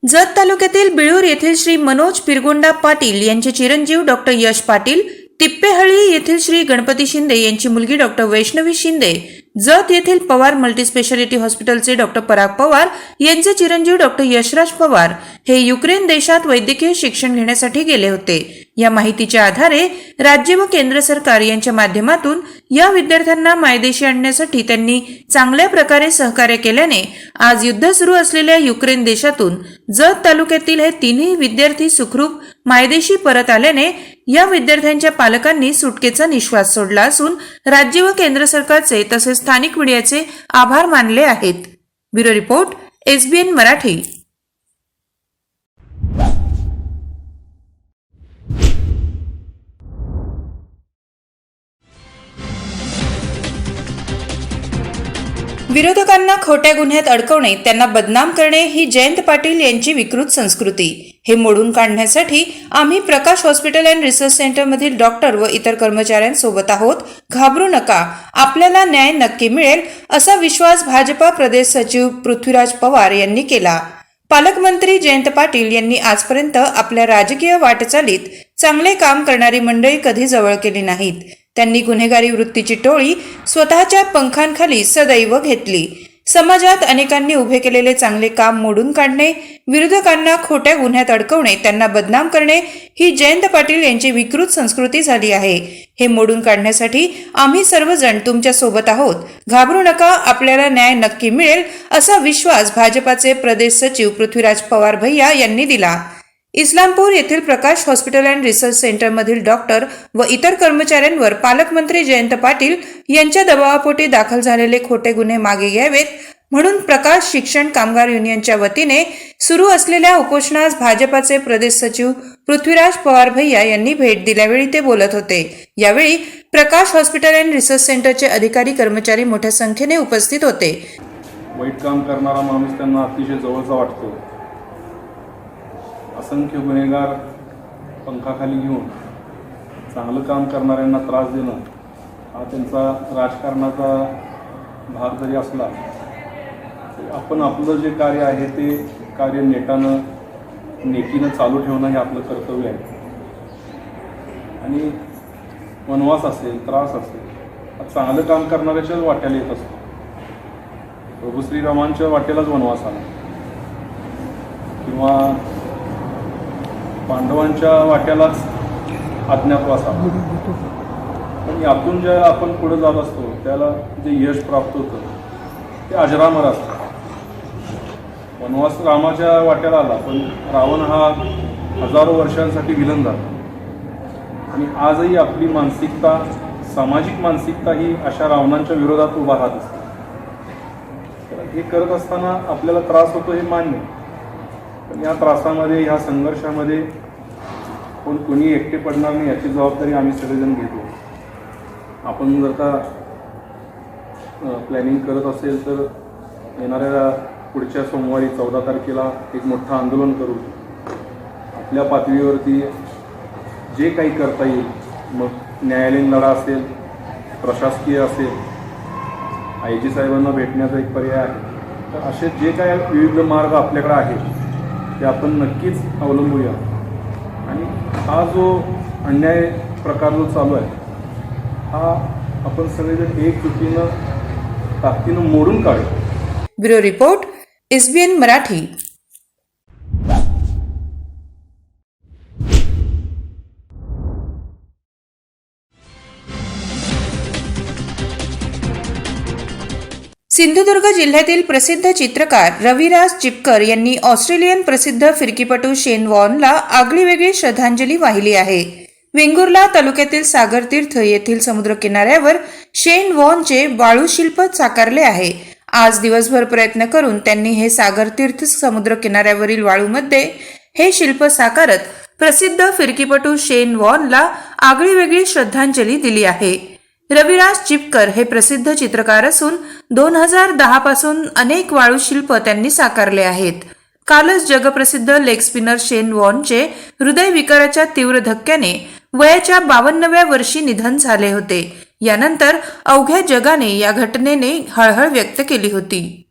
Jat तालुक्यातील बिळूर येथील श्री मनोज पिरगोंडा पाटील यांचे चिरंजीव डॉक्टर यश पाटील, तिप्पेहळ्ळी येथील श्री गणपती शिंदे यांची मुलगी डॉक्टर वैष्णवी शिंदे, जत येथील पवार मल्टीस्पेशालिटी हॉस्पिटलचे डॉक्टर पराग पवार यांचे चिरंजीव डॉक्टर यशराज पवार हे युक्रेन देशात वैद्यकीय शिक्षण घेण्यासाठी गेले होते. या माहितीच्या आधारे राज्य व केंद्र सरकार यांच्या माध्यमातून या विद्यार्थ्यांना मायदेशी आणण्यासाठी त्यांनी चांगल्या प्रकारे सहकार्य केल्याने आज युद्ध सुरू असलेल्या युक्रेन देशातून जत तालुक्यातील हे तिन्ही विद्यार्थी सुखरूप मायदेशी परत आल्याने या विद्यार्थ्यांच्या पालकांनी सुटकेचा निश्वास सोडला असून राज्य व केंद्र सरकारचे तसेच स्थानिक मीडियाचे आभार मानले आहेत. Bureau report, SBN Marathi. विरोधकांना खोट्या गुन्ह्यात अडकवणे, त्यांना बदनाम करणे ही जयंत पाटील यांची विकृत संस्कृती. हे मोडून काढण्यासाठी आम्ही प्रकाश हॉस्पिटल अँड रिसर्च सेंटरमधील डॉक्टर व इतर कर्मचाऱ्यांसोबत आहोत. घाबरू नका, आपल्याला न्याय नक्की मिळेल असा विश्वास भाजपा प्रदेश सचिव पृथ्वीराज पवार यांनी केला. पालकमंत्री जयंत पाटील यांनी आजपर्यंत आपल्या राजकीय वाटचालीत चांगले काम करणारी मंडळी कधी जवळ केली नाहीत. त्यांनी गुन्हेगारी वृत्तीची टोळी स्वतःच्या पंखांखाली सदैव घेतली. समाजात अनेकांनी उभे केलेले चांगले काम मोडून काढणे, विरोधकांना खोट्या गुन्ह्यात अडकवणे, त्यांना बदनाम करणे ही जयंत पाटील यांची विकृत संस्कृती झाली आहे. हे मोडून काढण्यासाठी आम्ही सर्वजण तुमच्या सोबत आहोत. घाबरू नका, आपल्याला न्याय नक्की मिळेल असा विश्वास भाजपाचे प्रदेश सचिव पृथ्वीराज पवार भैया यांनी दिला. इस्लामपूर येथील प्रकाश हॉस्पिटल अँड रिसर्च सेंटरमधील डॉक्टर व इतर कर्मचाऱ्यांवर पालकमंत्री जयंत पाटील यांच्या दबावापोटी दाखल झालेले खोटे गुन्हे मागे घ्यावेत म्हणून प्रकाश शिक्षण कामगार युनियनच्या वतीने सुरू असलेल्या उपोषणास भाजपाचे प्रदेश सचिव पृथ्वीराज पवार भैया यांनी भेट दिल्यावेळी ते बोलत होते। यावेळी प्रकाश हॉस्पिटल अँड रिसर्च सेंटरचे अधिकारी कर्मचारी मोठ्या संख्येने उपस्थित होते। वाईट काम करणारा माणूस त्यांना अतिशय जवळचा वाटतो। असंख्य गुन्हेगार पंखाखाली घेऊन चांगलं काम करणाऱ्यांना त्रास देणं हा त्यांचा राजकारणाचा भाग जरी असला तरी आपण आपलं जे कार्य आहे ते कार्य नेटानं नेकीनं चालू ठेवणं हे आपलं कर्तव्य आहे। आणि वनवास असेल त्रास असेल चांगलं काम करणाऱ्याच्याच वाट्याला येत असतो। प्रभू श्रीरामांच्या वाटेलाच वनवास आला किंवा पांडवांच्या वाट्यालाच अज्ञातवास आला। पण यातून ज्या आपण पुढे जात असतो त्याला जे यश प्राप्त होतं ते अजरामर असतं। वनवास रामाच्या वाट्याला आला पण रावण हा हजारो वर्षांसाठी विलन झाला आणि आजही आपली मानसिकता सामाजिक मानसिकता ही अशा रावणांच्या विरोधात उभा राहत असते। हे करत असताना आपल्याला त्रास होतो हे मान्य, पण या त्रासामध्ये ह्या संघर्षामध्ये कोणी एकटे पडणार नाही याची जबाबदारी आम्ही सगळेजण घेतो। आपण जर का प्लॅनिंग करत असेल तर येणाऱ्या पुढच्या सोमवारी 14 तारखेला एक मोठं आंदोलन करू। आपल्या पातळीवरती जे काही करता येईल, मग न्यायालयीन लढा असेल, प्रशासकीय असेल, IG साहेबांना भेटण्याचा एक पर्याय आहे, तर असे जे काय विविध मार्ग आपल्याकडे आहेत ते आपण नक्कीच अवलंबूया आणि हा जो अन्याय प्रकार जो चालू आहे हा आपण सगळेजण एकजुटीनं ताकदीनं मोडून काढू। Bureau report SBN Marathi. Sindhudurg जिल्ह्यातील प्रसिद्ध चित्रकार रविराज चिपकर यांनी ऑस्ट्रेलियन प्रसिद्ध फिरकीपटू शेन वॉर्नला आगळीवेगळी श्रद्धांजली वाहिली आहे। वेंगुर्ला तालुक्यातील सागर तीर्थ येथील समुद्रकिनाऱ्यावर शेन वॉर्नचे वाळू शिल्प साकारले आहे। आज दिवसभर प्रयत्न करून त्यांनी हे सागर तीर्थ समुद्र किनाऱ्यावरील वाळूमध्ये हे शिल्प साकारत प्रसिद्ध फिरकीपटू शेन वॉर्नला आगळीवेगळी श्रद्धांजली दिली आहे। रविराज चिपकर हे प्रसिद्ध चित्रकार असून 2010 पासून अनेक वाळू शिल्प त्यांनी साकारले आहेत। कालच जगप्रसिद्ध लेग स्पिनर शेन वॉर्नचे हृदयविकाराच्या तीव्र धक्क्याने वयाच्या 52व्या वर्षी निधन झाले होते। यानंतर अवघ्या जगाने या घटनेने हळहळ व्यक्त केली होती।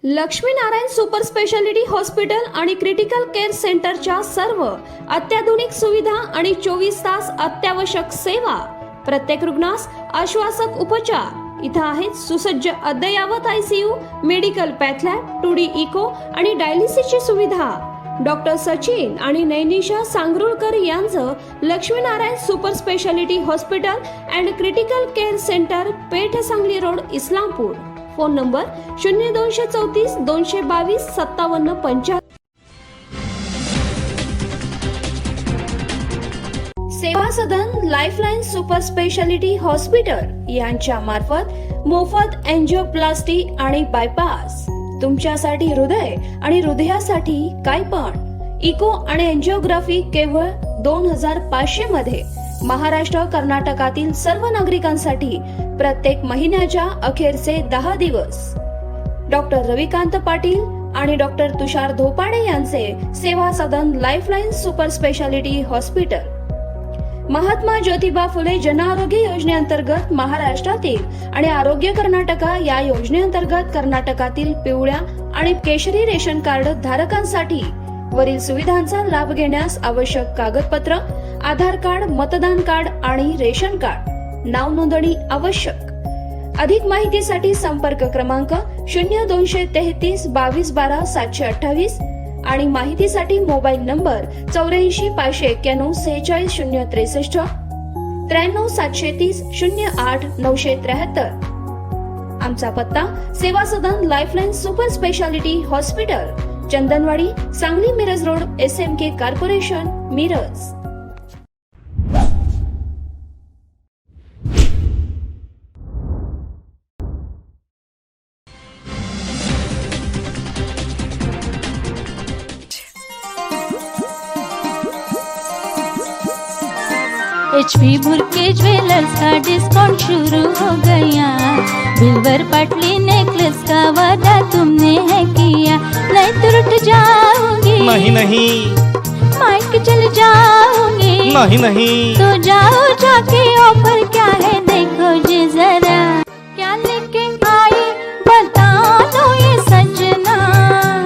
लक्ष्मीनारायण सुपर स्पेशालिटी हॉस्पिटल आणि क्रिटिकल केअर सेंटरच्या सर्व अत्याधुनिक सुविधा आणि 24 तास अत्यावश्यक सेवा, प्रत्येक रुग्णास आश्वासक उपचार। इथं आहेत सुसज्ज अद्ययावत ICU, medical path lab, 2D echo आणि डायलिसिसची सुविधा। डॉक्टर सचिन आणि नैनिशा सांगरुळकर यांचं Laxminarayan super speciality hospital and critical care centre, Peth Sangli road, Islampur. Phone number 0234 222 5775। Seva Sadan lifeline super speciality hospital यांच्या मार्फत मोफत एंजिओप्लास्टी आणि बायपास, तुमच्यासाठी हृदय आणि हृदयासाठी काय पण इको आणि एंजिओग्राफी केवळ 2500 मध्ये। महाराष्ट्र कर्नाटकातील सर्व नागरिकांसाठी प्रत्येक महिन्याच्या अखेरचे 10 दिवस। डॉक्टर रविकांत पाटील आणि डॉक्टर तुषार धोपाडे यांचे Seva Sadan lifeline super speciality hospital Mahatma Jyotiba Phule Jan Arogya योजनेअंतर्गत महाराष्ट्रातील आणि आरोग्य कर्नाटका या योजनेअंतर्गत कर्नाटकातील पिवळ्या आणि केशरी रेशन कार्ड धारकांसाठी वरील सुविधांचा लाभ घेण्यास आवश्यक कागदपत्र, आधार कार्ड, मतदान कार्ड आणि रेशन कार्ड, नाव नोंदणी आवश्यक। अधिक माहितीसाठी संपर्क क्रमांक 0233 22 12 728 आणि माहितीसाठी मोबाईल नंबर 84 591 46 063 93 730 08 973। आमचा पत्ता Seva Sadan lifeline super speciality hospital, Chandanwadi, Sangli Miraj road, SMK corporation, Miraj. HP Bhurke jewellers का डिस्काउंट शुरू हो गया. बिल्वर पटली नेकलेस का वादा तुमने है किया, नहीं तो रुठ जाओगी. नहीं नहीं माइक चल जाओगी. नहीं नहीं तो जाओ जाके ऑफर क्या है देखो जी जरा. क्या लेके आई बता दो ये सजना.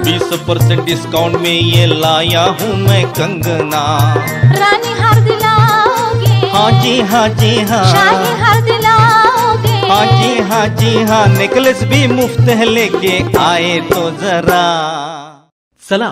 20% डिस्काउंट में ये लाया हूँ मैं कंगना. रानी हार दिलाओगे. हाँ जी हाँ जी हाँ. शाही हार दिलाओगे. हाँ जी हाँ. नेकलेस भी मुफ्त है लेके आए तो जरा. चला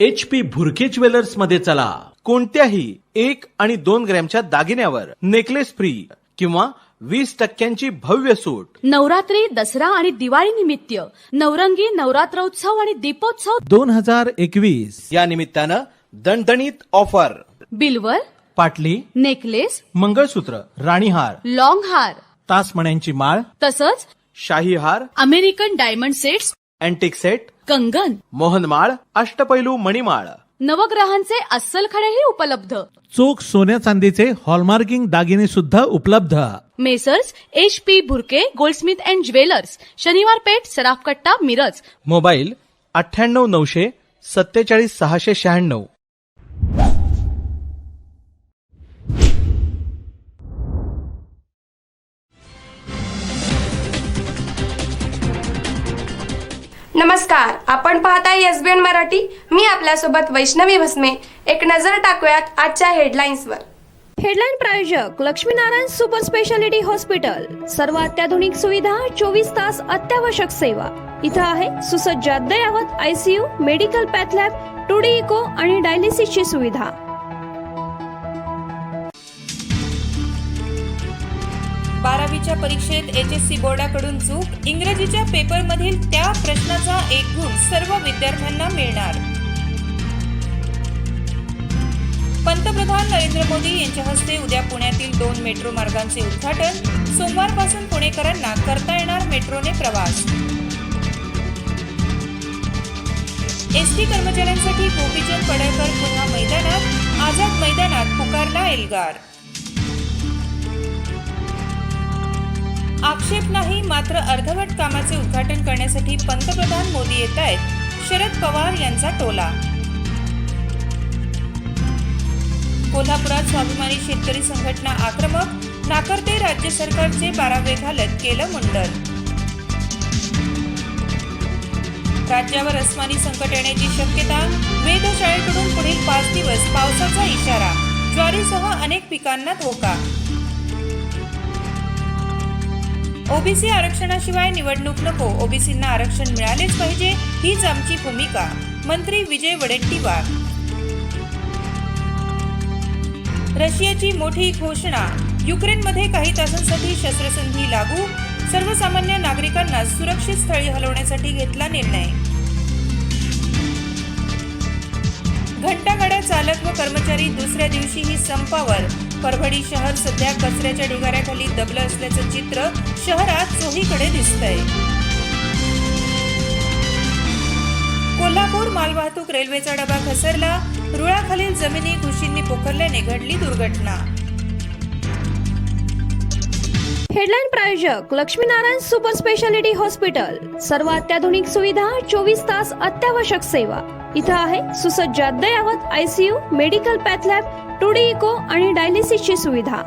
HP भुरके ज्वेलर्स मध्ये चला. कोणत्याही 1 आणि 2 ग्रॅमच्या दागिन्यावर नेकलेस फ्री किंवा 20% भव्य सूट. नवरात्री, दसरा आणि दिवाळी निमित्त नवरंगी नवरात्रोत्सव आणि दीपोत्सव 2021 या निमित्तानं दणदणीत ऑफर. बिल्वर, पाटली, नेकलेस, मंगळसूत्र, राणीहार, लॉंग हार, तासमण्यांची माळ, तसंच शाही हार, American diamond sets, antique set, कंगन, मोहनमाळ, अष्टपैलू मणिमाळ, नवग्रहांचे अस्सल खडेही उपलब्ध. चोख सोन्या चांदीचे हॉलमार्किंग दागिने सुद्धा उपलब्ध. Messrs HP Bhurke Goldsmith and jewellers, शनिवार पेठ, सराफकट्टा, मिरज. मोबाईल 98 900 47 696. नमस्कार, आपण पाहताय SBN मराठी. मी आपल्यासोबत वैष्णवी भस्मे. एक नजर टाकूयात आजच्या हेडलाईन्सवर. हेडलाईन प्रायोजक लक्ष्मीनारायण सुपर स्पेशालिटी हॉस्पिटल. सर्व अत्याधुनिक सुविधा, 24 तास अत्यावश्यक सेवा. इथं आहे सुसज्ज अद्ययावत ICU, medical path lab, 2D echo आणि डायलिसिसची सुविधा. बारावीच्या परीक्षेत HSC बोर्डाकडून चूक, इंग्रजीच्या पेपरमधील त्या प्रश्नाचा 1 गुण सर्व विद्यार्थ्यांना मिळणार. पंतप्रधान नरेंद्र मोदी यांच्या हस्ते उद्या पुण्यातील 2 मेट्रो मार्गांचे उद्घाटन. सोमवारपासून पुणेकरांना करता येणार मेट्रोने प्रवास. ST कर्मचाऱ्यांसाठी गोपीचंद पडळकर पुन्हा मैदानात. आझाद मैदानात पुकारला एल्गार. आक्षेप नाही, मात्र अर्धवट कामाचे उद्घाटन करण्यासाठी पंतप्रधान मोदी येत आहेत. शरद पवार यांचा टोला. कोल्हापुरात स्वाभिमानी शेतकरी संघटना आक्रमक. नाकारते राज्य सरकारचे 12वे घालत केलं मुंडन. राज्यावर अस्मानी संकट येण्याची शक्यता. वेधशाळेकडून पुढील 5 दिवस पावसाचा इशारा. ज्वारीसह अनेक पिकांना धोका. ओबीसी आरक्षणाशिवाय निवडणूक नको, ओबीसींना आरक्षण मिळालेच पाहिजे, हीच आमची भूमिका. मंत्री विजय वडेट्टीवार. रशियाची मोठी घोषणा. युक्रेनमध्ये काही तासांसाठी शस्त्रसंधी लागू. सर्वसामान्य नागरिकांना सुरक्षित स्थळी हलवण्यासाठी घेतला निर्णय. घंटागाड्या चालक व कर्मचारी दुसऱ्या दिवशीही संपावर. परभणी शहर सध्या कचऱ्याच्या ढिगाऱ्याखाली दबलं असल्याचं चित्र शहरात चोहीकडे दिसतंय. कोल्हापूर मालवाहतूक रेल्वेचा डबा घसरला. रुळाखालील जमिनी घुशींनी पोखरल्याने घडली दुर्घटना. हेडलाईन प्रायोजक लक्ष्मीनारायण सुपर स्पेशालिटी हॉस्पिटल. सर्व अत्याधुनिक सुविधा, 24 तास अत्यावश्यक सेवा. इथं आहे सुसज्ज अद्ययावत ICU, medical path lab, 2D echo आणि डायलिसिसची सुविधा.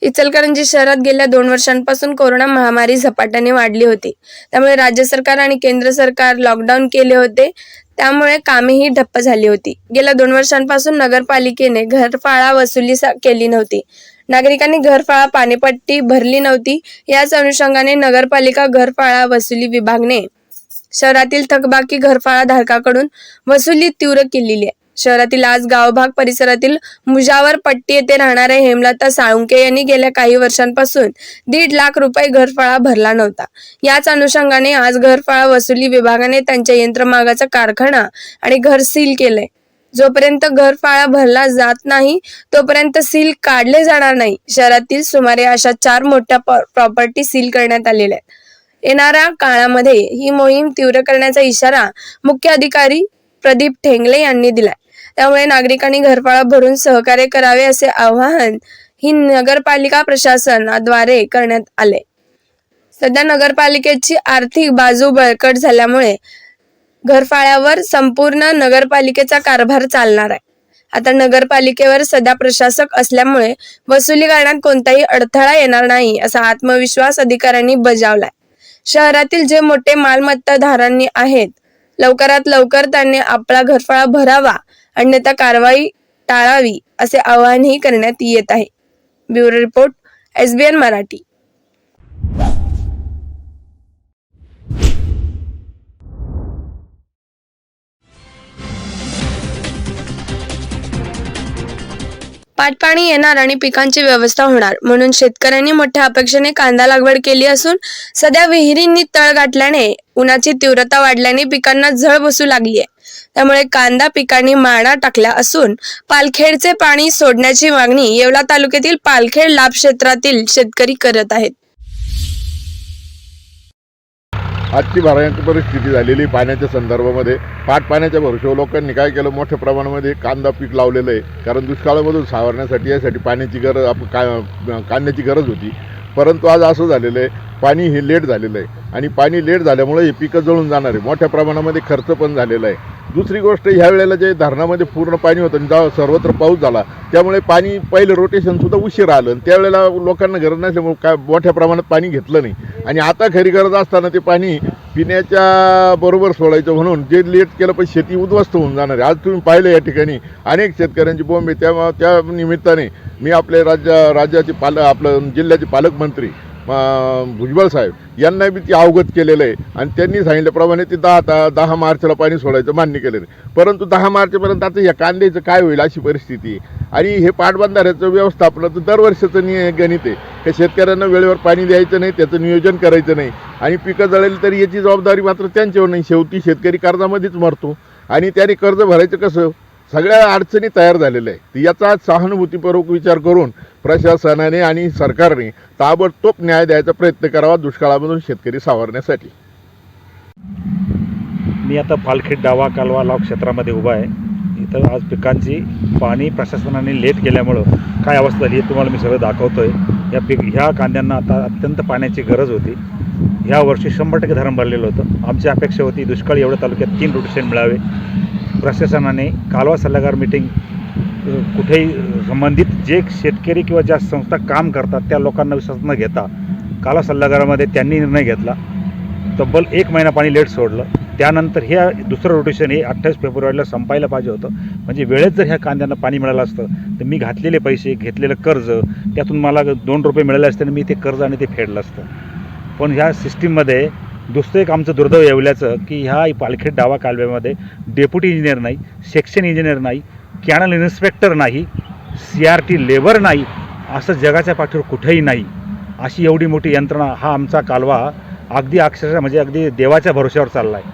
इचलकरंजी शहरात गेल्या 2 वर्षांपासून कोरोना महामारी झपाट्याने वाढली होती. त्यामुळे राज्य सरकार आणि केंद्र सरकार लॉकडाऊन केले होते. त्यामुळे कामेही ठप्प झाली होती. गेल्या 2 वर्षांपासून नगरपालिकेने घरफाळा वसुली केली नव्हती. नागरिकांनी घरफाळा पाणीपट्टी भरली नव्हती. याच अनुषंगाने नगरपालिका घरफाळा वसुली विभागाने शहरातील थकबाकी घरफाळा धारकाकडून वसुली तीव्र केलेली आहे. शहरातील आज गावभाग परिसरातील मुजावर पट्टी येथे राहणाऱ्या हेमलता साळुंके यांनी गेल्या काही वर्षांपासून 1.5 लाख रुपये घरफाळा भरला नव्हता. याच अनुषंगाने आज घरफाळा वसुली विभागाने त्यांच्या यंत्रमागाचा कारखाना आणि घर सील केलंय. जोपर्यंत घरफाळा भरला जात नाही तोपर्यंत सील काढले जाणार नाही. शहरातील सुमारे अशा 4 मोठ्या प्रॉपर्टी सील करण्यात आलेल्या आहेत. येणाऱ्या काळामध्ये ही मोहीम तीव्र करण्याचा इशारा मुख्य अधिकारी प्रदीप ठेंगले यांनी दिलाय. त्यामुळे नागरिकांनी घरफाळा भरून सहकार्य करावे असे आवाहन ही नगरपालिका प्रशासनाद्वारे करण्यात आले. सध्या नगरपालिकेची आर्थिक बाजू बळकट झाल्यामुळे घरफाळ्यावर संपूर्ण नगरपालिकेचा कारभार चालणार आहे. आता नगरपालिकेवर सध्या प्रशासक असल्यामुळे वसुली करण्यात कोणताही अडथळा येणार नाही असा आत्मविश्वास अधिकाऱ्यांनी बजावलाय. शहरातील जे मोठे मालमत्ताधारांनी आहेत लवकरात लवकर त्यांनी आपला घरफाळा भरावा, अन्यथा कारवाई टाळावी असे आवाहनही करण्यात येत आहे. Bureau report, SBN Marathi. पाटपाणी येणार आणि पिकांची व्यवस्था होणार म्हणून शेतकऱ्यांनी मोठ्या अपेक्षेने कांदा लागवड केली असून सध्या विहिरींनी तळ गाठल्याने उन्हाची तीव्रता वाढल्याने पिकांना झळ बसू लागली आहे. त्यामुळे कांदा पिकांनी माळा टाकल्या असून पालखेडचे पाणी सोडण्याची मागणी येवला तालुक्यातील पालखेड लाभ क्षेत्रातील शेतकरी करत आहेत. आजची भयानक परिस्थिती झालेली पाण्याच्या संदर्भामध्ये पाण्याच्या भरोश्यावर लोकांनी काय केलं, मोठ्या प्रमाणामध्ये कांदा पीक लावलेलं आहे. कारण दुष्काळामधून सावरण्यासाठी यासाठी पाण्याची गरज कांद्याची गरज होती. परंतु आज असं झालेलं आहे, पाणी हे लेट झालेलं आहे आणि पाणी लेट झाल्यामुळे हे पिकं जळून जाणार आहे. मोठ्या प्रमाणामध्ये खर्च पण झालेला आहे. दुसरी गोष्ट, ह्या वेळेला जे धरणामध्ये पूर्ण पाणी होतं आणि जेव्हा सर्वत्र पाऊस झाला त्यामुळे पाणी पहिलं रोटेशनसुद्धा उशीर आलं आणि त्यावेळेला लोकांना गरज नसल्यामुळे काय मोठ्या प्रमाणात पाणी घेतलं नाही आणि आता खरी गरज असताना ते पाणी पिण्याच्या बरोबर सोडायचं म्हणून जे लेट केलं पण शेती उद्ध्वस्त होऊन जाणार आहे. आज तुम्ही पाहिलं या ठिकाणी अनेक शेतकऱ्यांची बोंब आहे. त्या निमित्ताने मी आपले राज्याचे आपलं जिल्ह्याचे पालकमंत्री भुजबळ साहेब यांना बी ते अवगत केलेलं आहे आणि त्यांनी सांगितल्याप्रमाणे ते 10 मार्चला पाणी सोडायचं मान्य केलेलं आहे. परंतु 10 मार्चपर्यंत आता या कांद्याचं काय होईल अशी परिस्थिती आहे. आणि हे पाटबंधाऱ्याचं व्यवस्थापनाचं दरवर्षीचं गणित आहे की शेतकऱ्यांना वेळेवर पाणी द्यायचं नाही, त्याचं नियोजन करायचं नाही आणि पिकं जळेल तरी याची जबाबदारी मात्र त्यांच्यावर नाही. शेवटी शेतकरी कर्जामध्येच मरतो आणि त्याने कर्ज भरायचं कसं, सगळ्या अडचणी तयार झालेल्या आहे. याचा सहानुभूतीपूर्वक विचार करून प्रशासनाने आणि सरकारने ताबडतोब न्याय द्यायचा प्रयत्न करावा दुष्काळामधून शेतकरी सावरण्यासाठी. मी आता पालखेड डावा कालवा लाव क्षेत्रामध्ये उभा आहे. इथं आज पिकांची पाणी प्रशासनाने लेट केल्यामुळं काय अवस्था झाली हे तुम्हाला मी सगळं दाखवतोय. ह्या कांद्यांना आता अत्यंत पाण्याची गरज होती. ह्या वर्षी 100% धरण भरलेलं होतं. आमची अपेक्षा होती दुष्काळ एवढ्या तालुक्यात 3 रोटेशन मिळावे. प्रशासनाने कालवा सल्लागार मीटिंग कुठेही संबंधित जे शेतकरी किंवा ज्या संस्था काम करतात त्या लोकांना विश्वास न घेता कालवा सल्लागारामध्ये त्यांनी निर्णय घेतला. तब्बल 1 महिना पाणी लेट सोडलं. त्यानंतर हे दुसरं रोटेशन हे 28 फेब्रुवारीला संपायला पाहिजे होतं. म्हणजे वेळेत जर ह्या कांद्यांना पाणी मिळालं असतं तर मी घातलेले पैसे घेतलेलं कर्ज त्यातून मला 2 रुपये मिळाले असते आणि मी ते कर्ज आणि ते फेडलं असतं. पण ह्या सिस्टीममध्ये दुसरं एक आमचं दुर्दैव येवल्याचं की ह्या पालखेड डावा कालव्यामध्ये डेप्युटी इंजिनियर नाही, सेक्शन इंजिनियर नाही, कॅनल इन्स्पेक्टर नाही, CRT लेबर नाही, असं जगाच्या पाठीवर कुठेही नाही. अशी एवढी मोठी यंत्रणा हा आमचा कालवा अगदी अक्षरशः म्हणजे अगदी देवाच्या भरोश्यावर चालला आहे.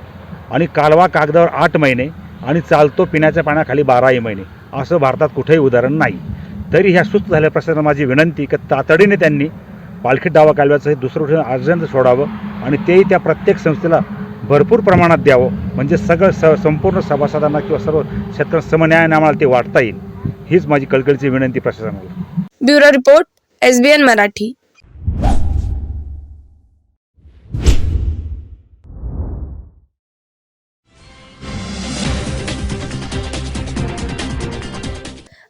आणि कालवा कागदावर 8 महिने आणि चालतो पिण्याच्या पाण्याखाली 12ही महिने, असं भारतात कुठेही उदाहरण नाही. तरी ह्या सुस्त झाल्या प्रशासनाला माझी विनंती की तातडीने त्यांनी पालखेड डावा कालव्याचं हे दुसरं रोटेशन अर्जंट सोडावं आणि तेही त्या प्रत्येक संस्थेला भरपूर प्रमाणात द्यावं. म्हणजे सगळं संपूर्ण सभासदांना किंवा सर्व शेतकऱ्यांना समन्यायाने आम्हाला ते वाटता येईल. हीच माझी कळकळीची विनंती प्रशासनाला. Bureau report, SBN Marathi.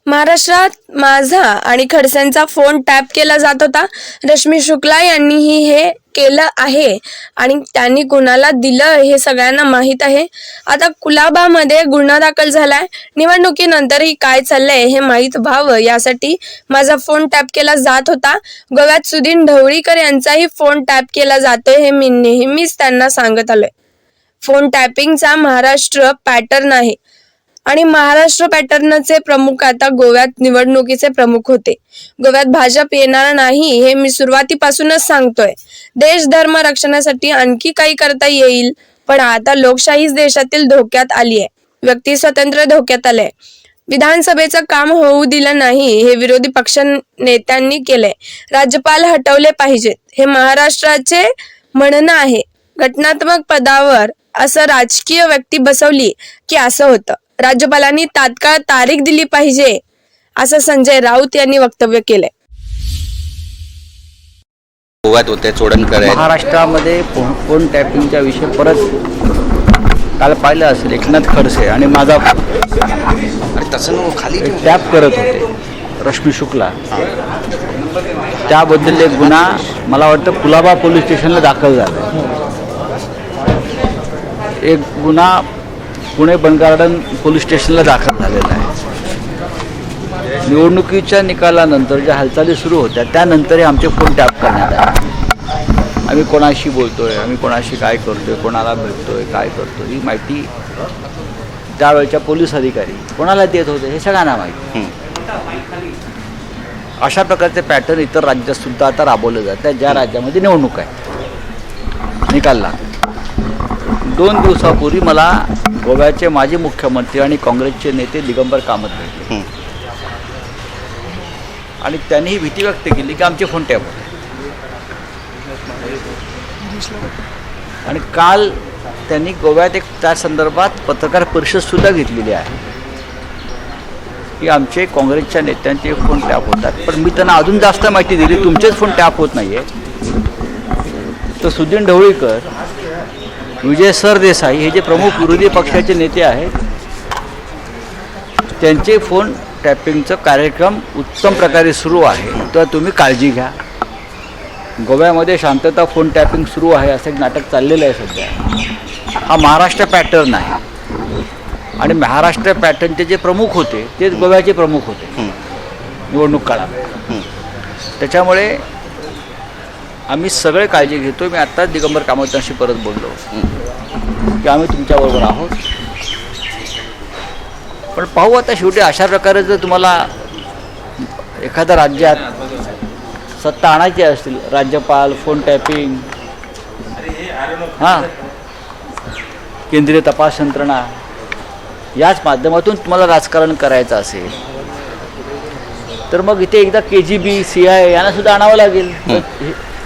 महाराष्ट्रात माझा आणि खडसेंचा फोन टॅप केला जात होता. रश्मी शुक्ला यांनीही हे केलं आहे आणि त्यांनी कुणाला दिलं हे सगळ्यांना माहीत आहे. आता कुलाबामध्ये गुन्हा दाखल झालाय. निवडणुकीनंतरही काय चाललंय हे माहीत व्हावं यासाठी माझा फोन टॅप केला जात होता. गोव्यात सुधीर ढवळीकर यांचाही फोन टॅप केला जातोय हे मी नेहमीच त्यांना सांगत आलोय. फोन टॅपिंगचा महाराष्ट्र पॅटर्न आहे आणि महाराष्ट्र पॅटर्नचे प्रमुख आता गोव्यात निवडणुकीचे प्रमुख होते. गोव्यात भाजप येणार नाही हे मी सुरुवातीपासूनच सांगतोय. देश धर्म रक्षणासाठी आणखी काही करता येईल, पण आता लोकशाहीच देशातील धोक्यात आली आहे. व्यक्ती स्वातंत्र्य धोक्यात आलंय. विधानसभेचं काम होऊ दिलं नाही हे विरोधी पक्ष नेत्यांनी केलंय. राज्यपाल हटवले पाहिजेत हे महाराष्ट्राचे म्हणणं आहे. घटनात्मक पदावर असं राजकीय व्यक्ती बसवली की असं होतं. राज्यपालांनी तात्काळ तारीख दिली पाहिजे असं संजय राऊत यांनी वक्तव्य केलंय. गोव्यात होते चोडणकर आहेत. महाराष्ट्रामध्ये फोन टॅपिंगच्या विषय परत काल पाहिलं असेल एकनाथ खडसे आणि माझा तसं खाली टॅप करत होते रश्मी शुक्ला. त्याबद्दल एक गुन्हा मला वाटतं कुलाबा पोलीस स्टेशनला दाखल झाला. एक गुन्हा पुणे बंगार्डन पोलीस स्टेशनला दाखल झालेला आहे. निवडणुकीच्या निकालानंतर ज्या हालचाली सुरू होत्या त्यानंतरही आमचे फोन टॅप करण्यात आले. आम्ही कोणाशी बोलतोय, आम्ही कोणाशी काय करतोय, कोणाला भेटतोय, काय करतोय ही माहिती त्यावेळच्या पोलीस अधिकारी कोणाला देत होते हे सगळ्यांना माहिती. अशा प्रकारचे पॅटर्न इतर राज्यात सुद्धा आता राबवले जातात ज्या राज्यामध्ये निवडणूक आहे. निकाल लागला. 2 दिवसापूर्वी मला गोव्याचे माजी मुख्यमंत्री आणि काँग्रेसचे नेते दिगंबर कामत भेटले आणि त्यांनी ही भीती व्यक्त केली की आमचे फोन टॅप होते. आणि काल त्यांनी गोव्यात एक त्या संदर्भात पत्रकार परिषद सुद्धा घेतलेली आहे की आमचे काँग्रेसच्या नेत्यांचे फोन टॅप होतात. पण मी त्यांना अजून जास्त माहिती दिली, तुमचेच फोन टॅप होत नाही आहे. तर सुधीर ढवळीकर, विजय सरदेसाई हे जे प्रमुख विरोधी पक्षाचे नेते आहेत त्यांचे फोन टॅपिंगचं कार्यक्रम उत्तम प्रकारे सुरू आहे. तर तुम्ही काळजी घ्या. गोव्यामध्ये शांतता फोन टॅपिंग सुरू आहे असं एक नाटक चाललेलं आहे सध्या. हा महाराष्ट्र पॅटर्न आहे आणि महाराष्ट्र पॅटर्नचे जे प्रमुख होते तेच गोव्याचे प्रमुख होते निवडणूक काळात. त्याच्यामुळे आम्ही सगळे काळजी घेतो. मी आत्ताच दिगंबर कामतांशी परत बोललो की आम्ही तुमच्याबरोबर आहोत. पण पाहू आता शेवटी अशा प्रकारे जर तुम्हाला एखाद्या राज्यात सत्ता आणायची असतील, राज्यपाल, फोन टॅपिंग, हां केंद्रीय तपास यंत्रणा याच माध्यमातून तुम्हाला राजकारण करायचं असेल तर मग इथे एकदा KGB, CI यांना सुद्धा आणावं लागेल.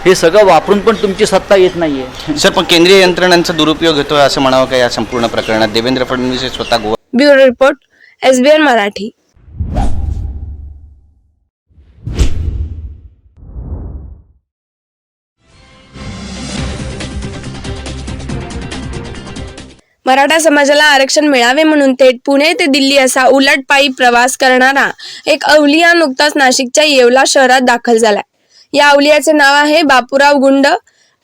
हे सगळं वापरून पण तुमची सत्ता येत नाही आहे. सर, पण केंद्रीय यंत्रणांचा दुरुपयोग होतोय असं म्हणावं का या संपूर्ण प्रकरणात? देवेंद्र फडणवीस हे स्वतः Goa. Bureau report, SBN Marathi. Maratha समाजाला आरक्षण मिळावे म्हणून थेट पुणे ते दिल्ली असा उलट पायी प्रवास करणारा एक अवलिया नुकताच नाशिकच्या येवला शहरात दाखल झालाय. या अवलियाचे नाव आहे बापूराव गुंड.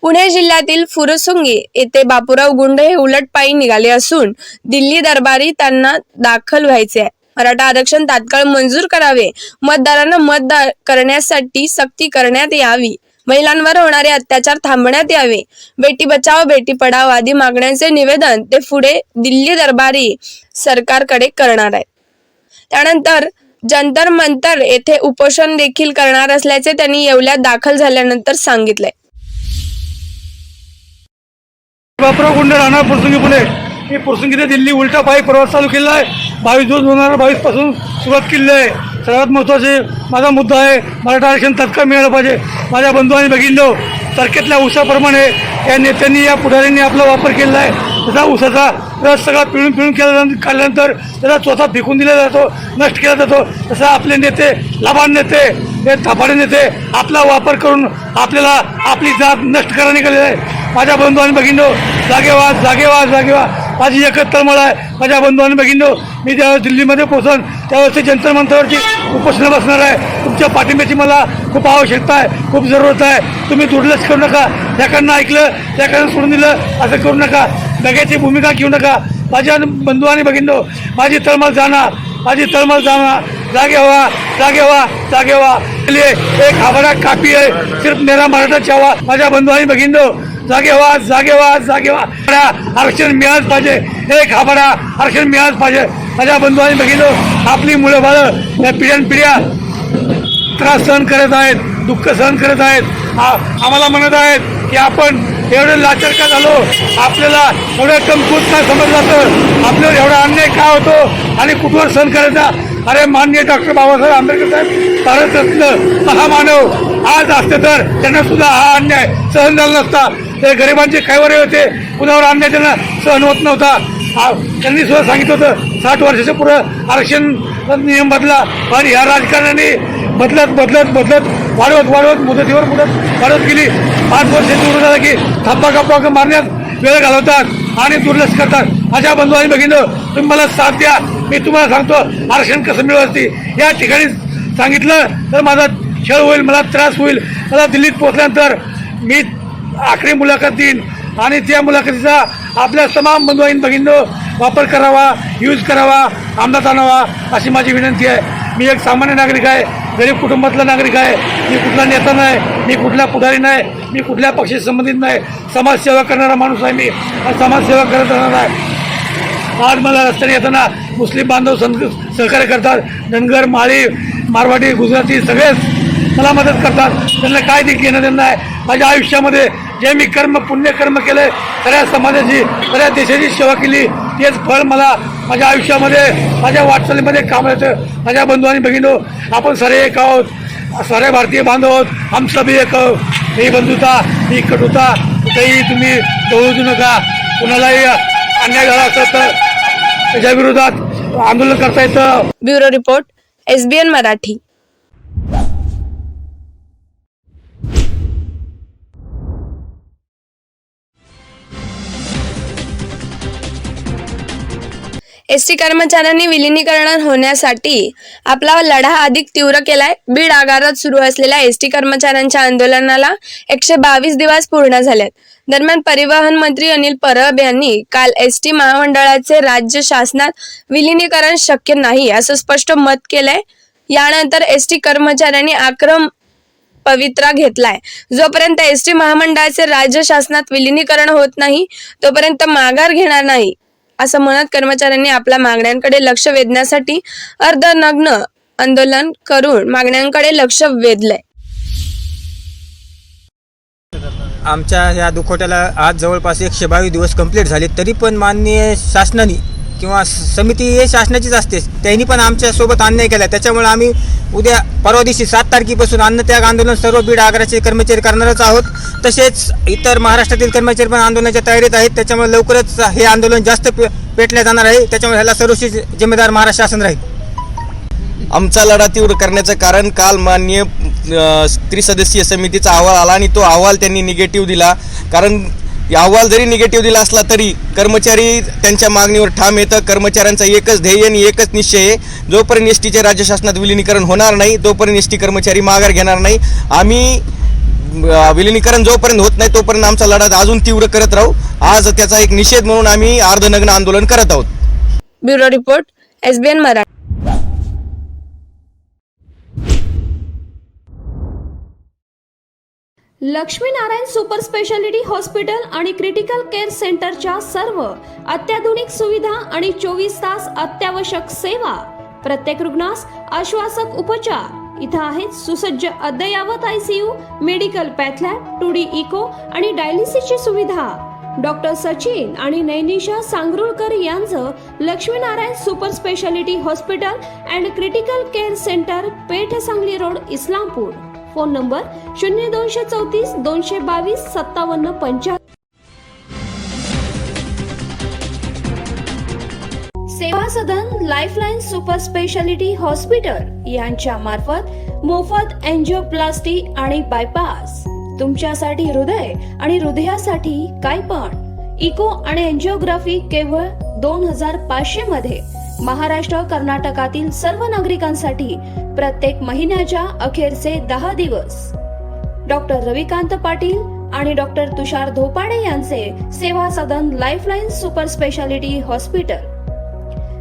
पुणे जिल्ह्यातील फुरसुंगी येथे बापूराव गुंड हे उलट पायी निघाले असून दिल्ली दरबारी त्यांना दाखल व्हायचे आहे. मराठा आरक्षण तात्काळ मंजूर करावे, मतदारांना मत करण्यासाठी सक्ती करण्यात यावी, महिलांवर होणारे अत्याचार थांबवण्यात यावे, बेटी बचाव बेटी पढाव आदी मागण्यांचे निवेदन ते पुढे दिल्ली दरबारी सरकारकडे करणार आहेत. त्यानंतर जंतर मंतर येथे उपोषण देखील करणार असल्याचे त्यांनी येवल्यात दाखल झाल्यानंतर सांगितलंय. बापूराव गुंड राहणार फुरसुंगी पुणे. मी फुरसुंगी ते दिल्ली उलटा पायी प्रवास चालू केला आहे. 22/2/2022 पासून सुरुवात केली आहे. सर्वात महत्त्वाचे माझा मुद्दा आहे मराठा आरक्षण तात्काळ मिळालं पाहिजे. माझ्या बंधू आणि भगिनींनो, तारखेतल्या ऊसाप्रमाणे या नेत्यांनी या पुढाऱ्यांनी आपला वापर केला आहे. त्याचा ऊसाचा रस सगळा पिळून काढल्यानंतर त्याला चोथा फेकून दिला जातो, नष्ट केला जातो. तसा आपले नेते, लबाड नेते, हे थापाडे नेते आपला वापर करून आपल्याला आपली जात नष्ट करायला निघालेली आहे. माझ्या बंधू आणि भगिनींनो, जागे व्हा, जागे व्हा, जागे व्हा. माझी एकच तळमळ आहे माझ्या बंधू आणि भगिनींनो, मी ज्यावेळेस दिल्लीमध्ये पोहोचन त्यावेळेस ते जंतर मंतरवरती उपोषण बसणार आहे. तुमच्या पाठिंब्याची मला खूप आवश्यकता आहे, खूप जरूरत आहे. तुम्ही दुर्लक्ष करू नका. त्याकडनं ऐकलं त्याकडनं सोडून दिलं असं करू नका. दग्याची भूमिका घेऊ नका. माझ्या बंधू आणि भगिनींनो, माझी तळमळ जाणार, माझी तळमळ जाणार. जागे व्हा, जागे व्हा, जागे व्हा. एक हवाडा काफी आहे, सिर्फ मेरा मराठा चावा. माझ्या बंधू आणि भगिनींनो, जागे व्हा, जागे व्हा, जागे व्हा. आरक्षण मिळालंच पाहिजे, एक आभाडा आरक्षण मिळालंच पाहिजे. माझ्या बंधू आणि बघितलं आपली मुलं बाळं या पिढ्यानपिढ्या त्रास सहन करत आहेत, दुःख सहन करत आहेत. आम्हाला म्हणत आहेत की आपण एवढे लाचार का झालो, आपल्याला एवढं कमकुवत का समजलं जातं, आपल्याला एवढा अन्याय का होतो आणि कुठवर सहन करायचा. अरे माननीय डॉक्टर बाबासाहेब आंबेडकर साहेब भारतरत्न महामानव आज असते तर त्यांना सुद्धा हा अन्याय सहन झाला नसता. ते गरिबांचे कैवारे होते, कुणावर अन्याय त्यांना सहन होत नव्हता. त्यांनी सुद्धा सांगितलं होतं 60 वर्षाच्या पुढं आरक्षण नियम बदला, आणि ह्या राजकारणाने बदलत बदलत बदलत वाढवत मुदतीवर मुदत वाढवत गेली. 5 वर्ष निवडून झालं की थप्पा मारण्यात वेळ घालवतात आणि दुर्लक्ष करतात. माझ्या बंधू आणि भगिनींनो, तुम्ही मला साथ द्या, मी तुम्हाला सांगतो आरक्षण कसं मिळवते. या ठिकाणी सांगितलं तर माझा छळ होईल, मला त्रास होईल. मला दिल्लीत पोहोचल्यानंतर मी आखरी मुलाखत देईन आणि त्या मुलाखतीचा आपल्या तमाम बंधू आणि भगिनींनो वापर करावा, यूज करावा, अंमलात आणावा अशी माझी विनंती आहे. मी एक सामान्य नागरिक आहे, गरीब कुटुंबातला नागरिक आहे. मी कुठला नेता नाही, मी कुठला पुढारी नाही, मी कुठल्या पक्षाशी संबंधित नाही. समाजसेवा करणारा माणूस आहे मी, आणि समाजसेवा करत राहणार आहे. आज मला रस्त्याने येताना मुस्लिम बांधव सहकार्य करतात. धनगर, माळी, मारवाडी, गुजराती सगळेच मला मदत करतात. त्यांना काय देखील घेणं देणं आहे. माझ्या आयुष्यामध्ये जे मी पुण्यकर्म केले, खऱ्या समाजाची, खऱ्या देशाची सेवा केली, तेच फळ मला माझ्या आयुष्यामध्ये, माझ्या वाटचालीमध्ये काम येतं. माझ्या बंधू आणि भगिनींनो, आपण सारे एक आहोत, सारे भारतीय बांधव आहोत. हम सभी एक आहोत. ही बंधुता, ही कटुता कुठेही तुम्ही डोळू नका. कुणालाही अन्याय झाला असत तर त्याच्या विरोधात आंदोलन करता येतं. Bureau report, SBN Marathi. ST कर्मचाऱ्यांनी विलिनीकरण होण्यासाठी आपला लढा अधिक तीव्र केलाय. बीड आगारात सुरू असलेल्या एसटी कर्मचाऱ्यांच्या आंदोलनाला 122 दिवस पूर्ण झालेत. दरम्यान परिवहन मंत्री अनिल परब यांनी काल एसटी महामंडळाचे राज्य शासनात विलिनीकरण शक्य नाही असं स्पष्ट मत केलंय. यानंतर एसटी कर्मचाऱ्यांनी आक्रम पवित्रा घेतलाय. जोपर्यंत एसटी महामंडळाचे राज्य शासनात विलिनीकरण होत नाही तोपर्यंत माघार घेणार नाही असं म्हणत कर्मचाऱ्यांनी आपल्या मागण्यांकडे लक्ष वेधण्यासाठी अर्धनग्न आंदोलन करून मागण्यांकडे लक्ष वेधलंय. आमच्या या दुखवट्याला आज जवळपास 122 दिवस कंप्लीट झाले, तरी पण माननीय शासनाने किंवा समिती हे शासनाचीच असते, त्यांनी पण आमच्यासोबत अन्याय केला. त्याच्यामुळे आम्ही उद्या परवा दिवशी 7 तारखेपासून अन्नत्याग आंदोलन सर्व बीड आगाराचे कर्मचारी करणारच आहोत. तसेच इतर महाराष्ट्रातील कर्मचारी पण आंदोलनाच्या तयारीत आहेत. त्याच्यामुळे लवकरच हे आंदोलन जास्त पेटल्या जाणार आहे. त्याच्यामुळे ह्याला सर्वस्वी जिम्मेदार महाराष्ट्र शासन राहील. आमचा लढा तीव्र करण्याचं कारण काल माननीय त्रिसदस्यीय समितीचा अहवाल आला आणि तो अहवाल त्यांनी निगेटिव्ह दिला. कारण अहवाल जरी निगेटिव्ह दिला असला तरी कर्मचारी त्यांच्या मागणीवर ठाम येतं. कर्मचाऱ्यांचा एकच ध्येय आणि एकच निश्चय आहे, जोपर्यंत एसटीचे राज्य शासनात विलिनीकरण होणार नाही तोपर्यंत एसटी कर्मचारी माघार घेणार नाही. आम्ही विलिनीकरण जोपर्यंत होत नाही तोपर्यंत आमचा लढा अजून तीव्र करत राहू. आज त्याचा एक निषेध म्हणून आम्ही अर्धनग्न आंदोलन करत आहोत. Bureau report, SBN Marathi. Laxminarayan super speciality hospital आणि क्रिटिकल केअर सेंटरच्या सर्व अत्याधुनिक सुविधा आणि 24 तास अत्यावश्यक सेवा, प्रत्येक रुग्णास आश्वासक उपचार. इथं आहेत सुसज्ज अद्ययावत ICU, medical path lab, 2D echo आणि डायलिसिसची सुविधा. डॉक्टर सचिन आणि नैनिशा सांगरुळकर यांचं Laxminarayan super speciality hospital and critical care centre, Peth Sangli road, Islampur. Phone number 0234 222 5775. Seva Sadan lifeline super speciality hospital यांच्या मार्फत मोफत एंजिओप्लास्टी आणि बायपास. तुमच्यासाठी हृदय आणि हृदयासाठी काय पण इको आणि एंजिओग्राफी केवळ 2500 मध्ये. महाराष्ट्र कर्नाटकातील सर्व नागरिकांसाठी प्रत्येक महिन्याच्या अखेरचे 10 दिवस. डॉक्टर रविकांत पाटील आणि डॉक्टर तुषार धोपाडे यांचे Seva Sadan lifeline super speciality hospital.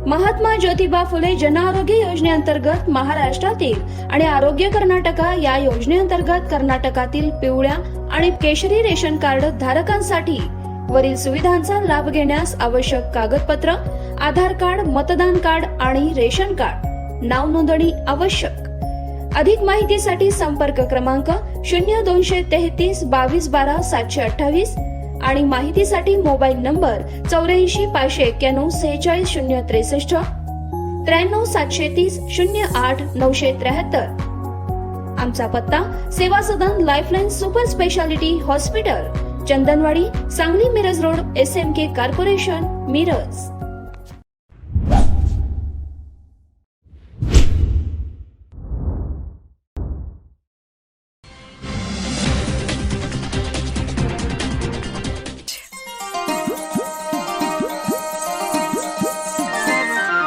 Mahatma Jyotiba Phule Jan Arogya योजनेअंतर्गत महाराष्ट्रातील आणि आरोग्य कर्नाटका या योजनेअंतर्गत कर्नाटकातील पिवळ्या आणि केशरी रेशन कार्ड धारकांसाठी वरील सुविधांचा लाभ घेण्यास आवश्यक कागदपत्र आधार कार्ड, मतदान कार्ड आणि रेशन कार्ड, नाव नोंदणी आवश्यक। अधिक माहितीसाठी संपर्क क्रमांक 0233 22 12 728 आणि माहितीसाठी मोबाईल नंबर 84 591 46 063 93 730 08 973। आमचा पत्ता Seva Sadan lifeline super speciality hospital, Chandanwadi, Sangli Miraj road, SMK corporation, Miraj.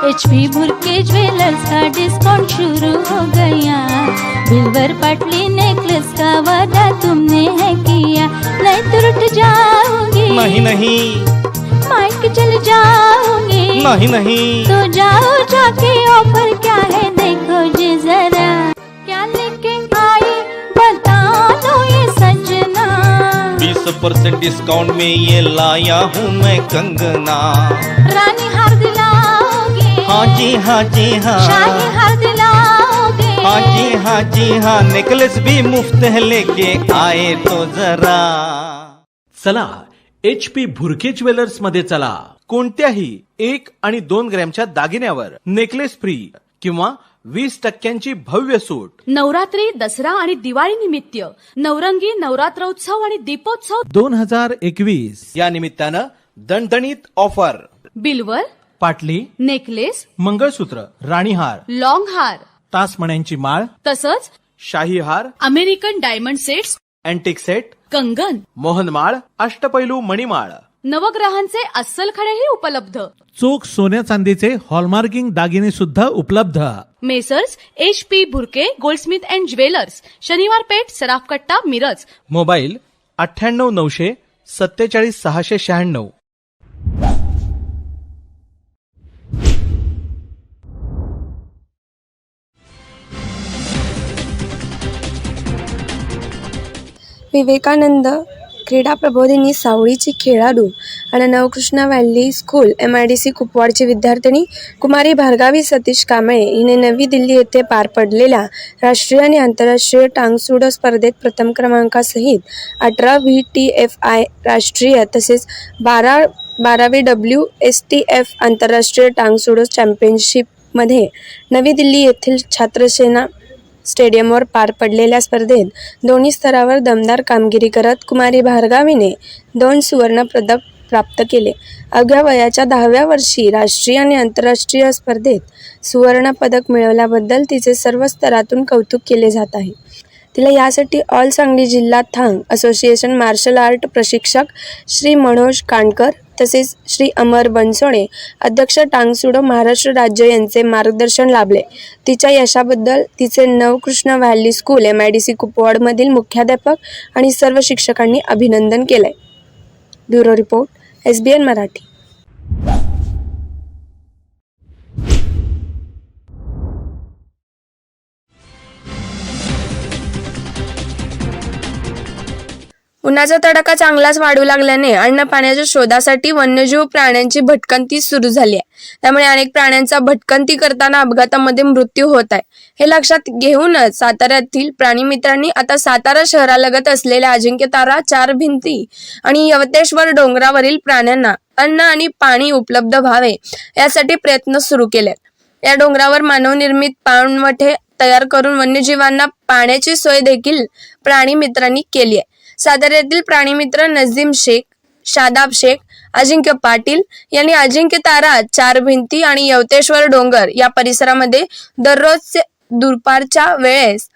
HP Bhurke jewellers का डिस्काउंट शुरू हो गया। बिल्वर पटली नेकलेस का वादा तुमने है किया, नहीं तो रुठ जाओगे। नहीं नहीं माइक चल जाओगे। नहीं नहीं तो जाओ जाके ऑफर क्या है देखो जी जरा, क्या लेके आई बता दो ये सजना। 20% डिस्काउंट में ये लाया हूँ मैं कंगना। रानी हार दिलाओगे। हाँ जी हाँ जी हाँ। शाही हार दिलाओगे। हाँ जी हाँ, नेकलेस भी मुफ्त है लेके आए तो जरा। चला HP भुरके ज्वेलर्स मध्ये चला। कोणत्याही 1 आणि 2 ग्रॅमच्या दागिन्यावर नेकलेस फ्री किंवा 20% भव्य सूट। नवरात्री, दसरा आणि दिवाळी निमित्त नवरंगी नवरात्रोत्सव आणि दीपोत्सव 2021 या निमित्तानं दणदणीत ऑफर। बिल्वर, पाटली, नेकलेस, मंगळसूत्र, राणीहार, लॉंग हार, तासमण्यांची माळ, तसंच शाही हार, American diamond sets, antique set, कंगन, मोहनमाळ, अष्टपैलू मणिमाळ, नवग्रहांचे अस्सल खडेही उपलब्ध। चोख सोन्या चांदीचे हॉलमार्किंग दागिने सुद्धा उपलब्ध। Messrs HP Bhurke Goldsmith and jewellers, शनिवार पेठ, सराफकट्टा, मिरज। मोबाईल 98 900 47 696। विवेकानंद क्रीडा प्रबोधिनी सावळीची खेळाडू आणि नवकृष्णा व्हॅली स्कूल MIDC कुपवाडची विद्यार्थिनी कुमारी भार्गवी सतीश कांबळे हिने नवी दिल्ली येथे पार पडलेल्या राष्ट्रीय आणि आंतरराष्ट्रीय टांगसुडो स्पर्धेत प्रथम क्रमांकासहित 18 VTFI राष्ट्रीय तसेच 12वी WSTF आंतरराष्ट्रीय टांगसुडो चॅम्पियनशिपमध्ये नवी दिल्ली येथील छात्रसेना स्टेडियमवर पार पडलेल्या स्पर्धेत दोन्ही स्तरावर दमदार कामगिरी करत कुमारी भार्गवीने 2 सुवर्ण पदक प्राप्त केले। अवघ्या वयाच्या 10व्या वर्षी राष्ट्रीय आणि आंतरराष्ट्रीय स्पर्धेत सुवर्ण पदक मिळवल्याबद्दल तिचे सर्व स्तरातून कौतुक केले जात आहे। तिला यासाठी ऑल सांगली जिल्हा थांग असोसिएशन मार्शल आर्ट प्रशिक्षक श्री मनोज कांडकर तसेच श्री अमर बनसोडे अध्यक्ष टांगसुडो महाराष्ट्र राज्य यांचे मार्गदर्शन लाभले। तिच्या यशाबद्दल तिचे नवकृष्णा व्हॅली स्कूल MIDC कुपवाडमधील मुख्याध्यापक आणि सर्व शिक्षकांनी अभिनंदन केले। Bureau report SBN Marathi. उन्हाचा तडाखा चांगलाच वाढू लागल्याने अन्न पाण्याच्या शोधासाठी वन्यजीव प्राण्यांची भटकंती सुरू झाली आहे। त्यामुळे अनेक प्राण्यांचा भटकंती करताना अपघातामध्ये मृत्यू होत आहे। हे लक्षात घेऊनच साताऱ्यातील प्राणी मित्रांनी आता सातारा शहरालगत असलेल्या अजिंक्यतारा, चार भिंती आणि यवतेश्वर डोंगरावरील प्राण्यांना अन्न आणि पाणी उपलब्ध व्हावे यासाठी प्रयत्न सुरू केले। या डोंगरावर मानवनिर्मित पाणवठे तयार करून वन्यजीवांना पाण्याची सोय देखील प्राणी मित्रांनी केली आहे। साताऱ्यातील प्राणीमित्र नजीम शेख, शादाब शेख, अजिंक्य पाटील यांनी अजिंक्यतारा, चार भिंती आणि यवतेश्वर डोंगर या परिसरामध्ये दररोज दुपारच्या वेळेस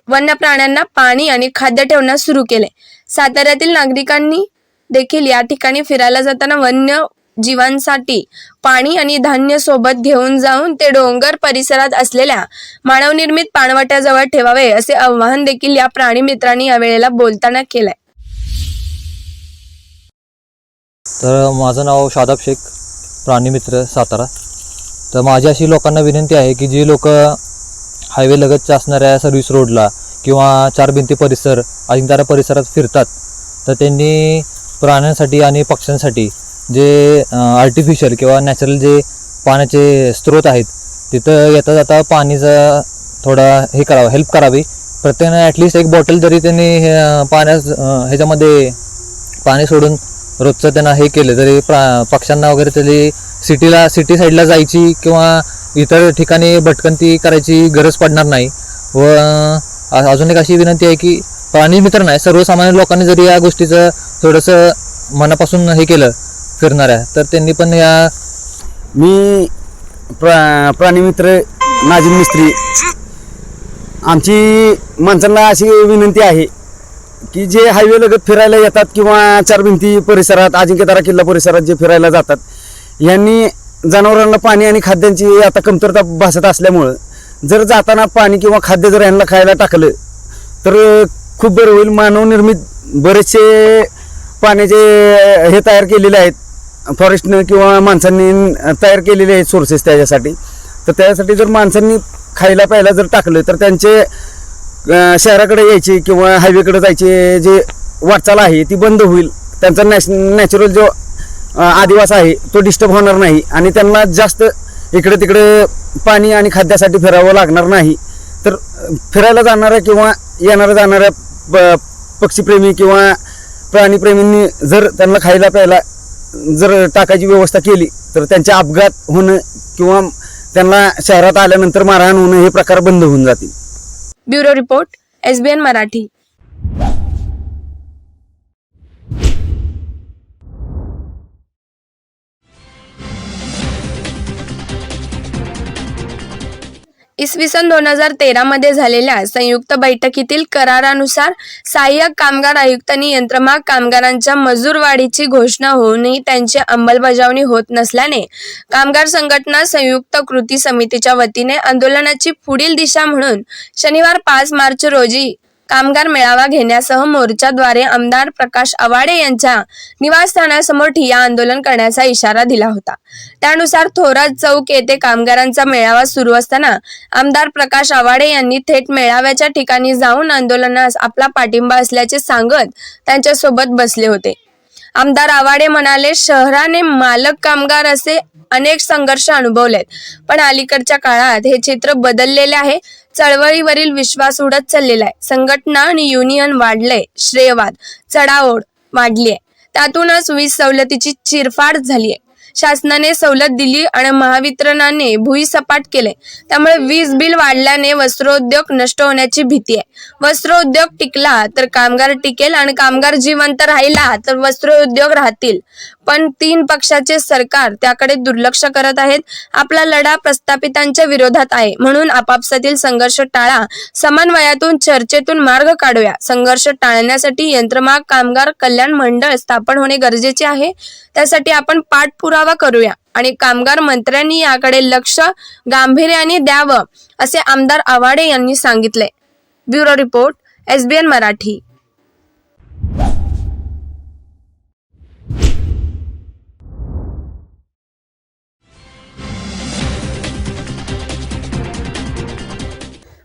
वन्य प्राण्यांना पाणी आणि खाद्य ठेवण्यास सुरू केले। साताऱ्यातील नागरिकांनी देखील या ठिकाणी फिरायला जाताना वन्य जीवांसाठी पाणी आणि धान्य सोबत घेऊन जाऊन ते डोंगर परिसरात असलेल्या मानवनिर्मित पाणवट्याजवळ ठेवावे असे आवाहन देखील या प्राणी मित्रांनी यावेळेला बोलताना केलंय। तर माझं नाव शादाब शेख, प्राणीमित्र सातारा। तर माझी अशी लोकांना विनंती आहे की जी लोक हायवे लगतच्या असणाऱ्या सर्व्हिस रोडला किंवा चार भिंती परिसर अजिंक्यतारा परिसरात फिरतात तर त्यांनी प्राण्यांसाठी आणि पक्ष्यांसाठी जे आर्टिफिशियल किंवा नॅचरल जे पाण्याचे स्रोत आहेत तिथं येता जाता पाणीचा थोडा हे करावं, हेल्प करावी. प्रत्येकाने ॲटलिस्ट एक बॉटल जरी त्यांनी ह्याच्यामध्ये पाणी सोडून रोजचं त्यांना हे केलं तरी पक्ष्यांना वगैरे तरी सिटी साईडला जायची किंवा इतर ठिकाणी भटकंती करायची गरज पडणार नाही. व अजून एक अशी विनंती आहे की प्राणी मित्र नाही, सर्वसामान्य लोकांनी जरी या गोष्टीचं थोडंसं मनापासून हे केलं फिरणाऱ्या तर त्यांनी पण या मी प्राणीमित्र नाजिम मिस्त्री, आमची माणसांना अशी विनंती आहे की जे हायवे लगत फिरायला येतात किंवा चार भिंती परिसरात अजिंक्यतारा किल्ला परिसरात जे फिरायला जातात यांनी जनावरांना पाणी आणि खाद्यांची आता कमतरता भासत असल्यामुळं जर जाताना पाणी किंवा खाद्य जर यांना खायला टाकलं तर खूप बरं होईल. मानवनिर्मित बरेचसे पाण्याचे हे तयार केलेले आहेत फॉरेस्टनं किंवा माणसांनी तयार केलेले आहेत सोर्सेस त्याच्यासाठी. तर त्यासाठी जर माणसांनी खायला प्यायला जर टाकलं तर त्यांचे शहराकडे यायचे किंवा हायवेकडे जायचे जे वाटचाल आहे ती बंद होईल. त्यांचा नॅचरल जो आदिवास आहे तो डिस्टर्ब होणार नाही आणि त्यांना जास्त इकडे तिकडे पाणी आणि खाद्यासाठी फिरावं लागणार नाही. तर फिरायला जाणाऱ्या किंवा येणाऱ्या जाणाऱ्या पक्षीप्रेमी किंवा प्राणीप्रेमींनी जर त्यांना खायला प्यायला जर टाकायची व्यवस्था केली तर त्यांचे अपघात होणं किंवा त्यांना शहरात आल्यानंतर मारहाण होणं हे प्रकार बंद होऊन जातील. Bureau report, SBN Marathi. इसवी सन 2013 मध्ये झालेल्या संयुक्त बैठकीतील करारानुसार सहाय्यक कामगार आयुक्तांनी यंत्रमाग कामगारांच्या मजूरवाढीची घोषणा होऊनही त्यांची अंमलबजावणी होत नसल्याने कामगार संघटना संयुक्त कृती समितीच्या वतीने आंदोलनाची पुढील दिशा म्हणून शनिवार 5 मार्च रोजी कामगार मेळावा घेण्यासह मोर्चाद्वारे आमदार प्रकाश आवाडे यांच्या निवासस्थानासमोर ठिय्या आंदोलन करण्याचा इशारा दिला होता. त्यानुसार थोरात चौक येथे कामगारांचा मेळावा सुरू असताना आमदार प्रकाश आवाडे यांनी थेट मेळाव्याच्या ठिकाणी जाऊन आंदोलनास आपला पाठिंबा असल्याचे सांगत त्यांच्यासोबत बसले होते. आमदार आवाडे म्हणाले, शहराने मालक कामगार असे अनेक संघर्ष अनुभवलेत, पण अलीकडच्या काळात हे चित्र बदललेले आहे. चळवळीवरील विश्वास उडत चाललेला आहे. संघटना आणि युनियन वाढले, श्रेयवाद चढाओढ वाढली आहे. त्यातूनच वीज सवलतीची चिरफाड झाली आहे. शासनाने सवलत दिली आणि महावितरणाने भुईसपाट केले. त्यामुळे वीज बिल वाढल्याने वस्त्रोद्योग नष्ट होण्याची भीती आहे. वस्त्रोद्योग टिकला तर कामगार टिकेल आणि कामगार जिवंत राहिला तर वस्त्रोद्योग राहतील. पण 3 पक्षाचे सरकार त्याकडे दुर्लक्ष करत आहेत. आपला लढा प्रस्थापितांच्या विरोधात आहे, म्हणून आपापसातील संघर्ष टाळा. समन्वयातून चर्चेतून मार्ग काढूया. संघर्ष टाळण्यासाठी यंत्रमाग कामगार कल्याण मंडळ स्थापन होणे गरजेचे आहे. त्यासाठी आपण पाठपुरावा करूया आणि कामगार मंत्र्यांनी याकडे लक्ष गांभीर्याने द्यावं, असे आमदार आवाडे यांनी सांगितले. Bureau report, SBN Marathi.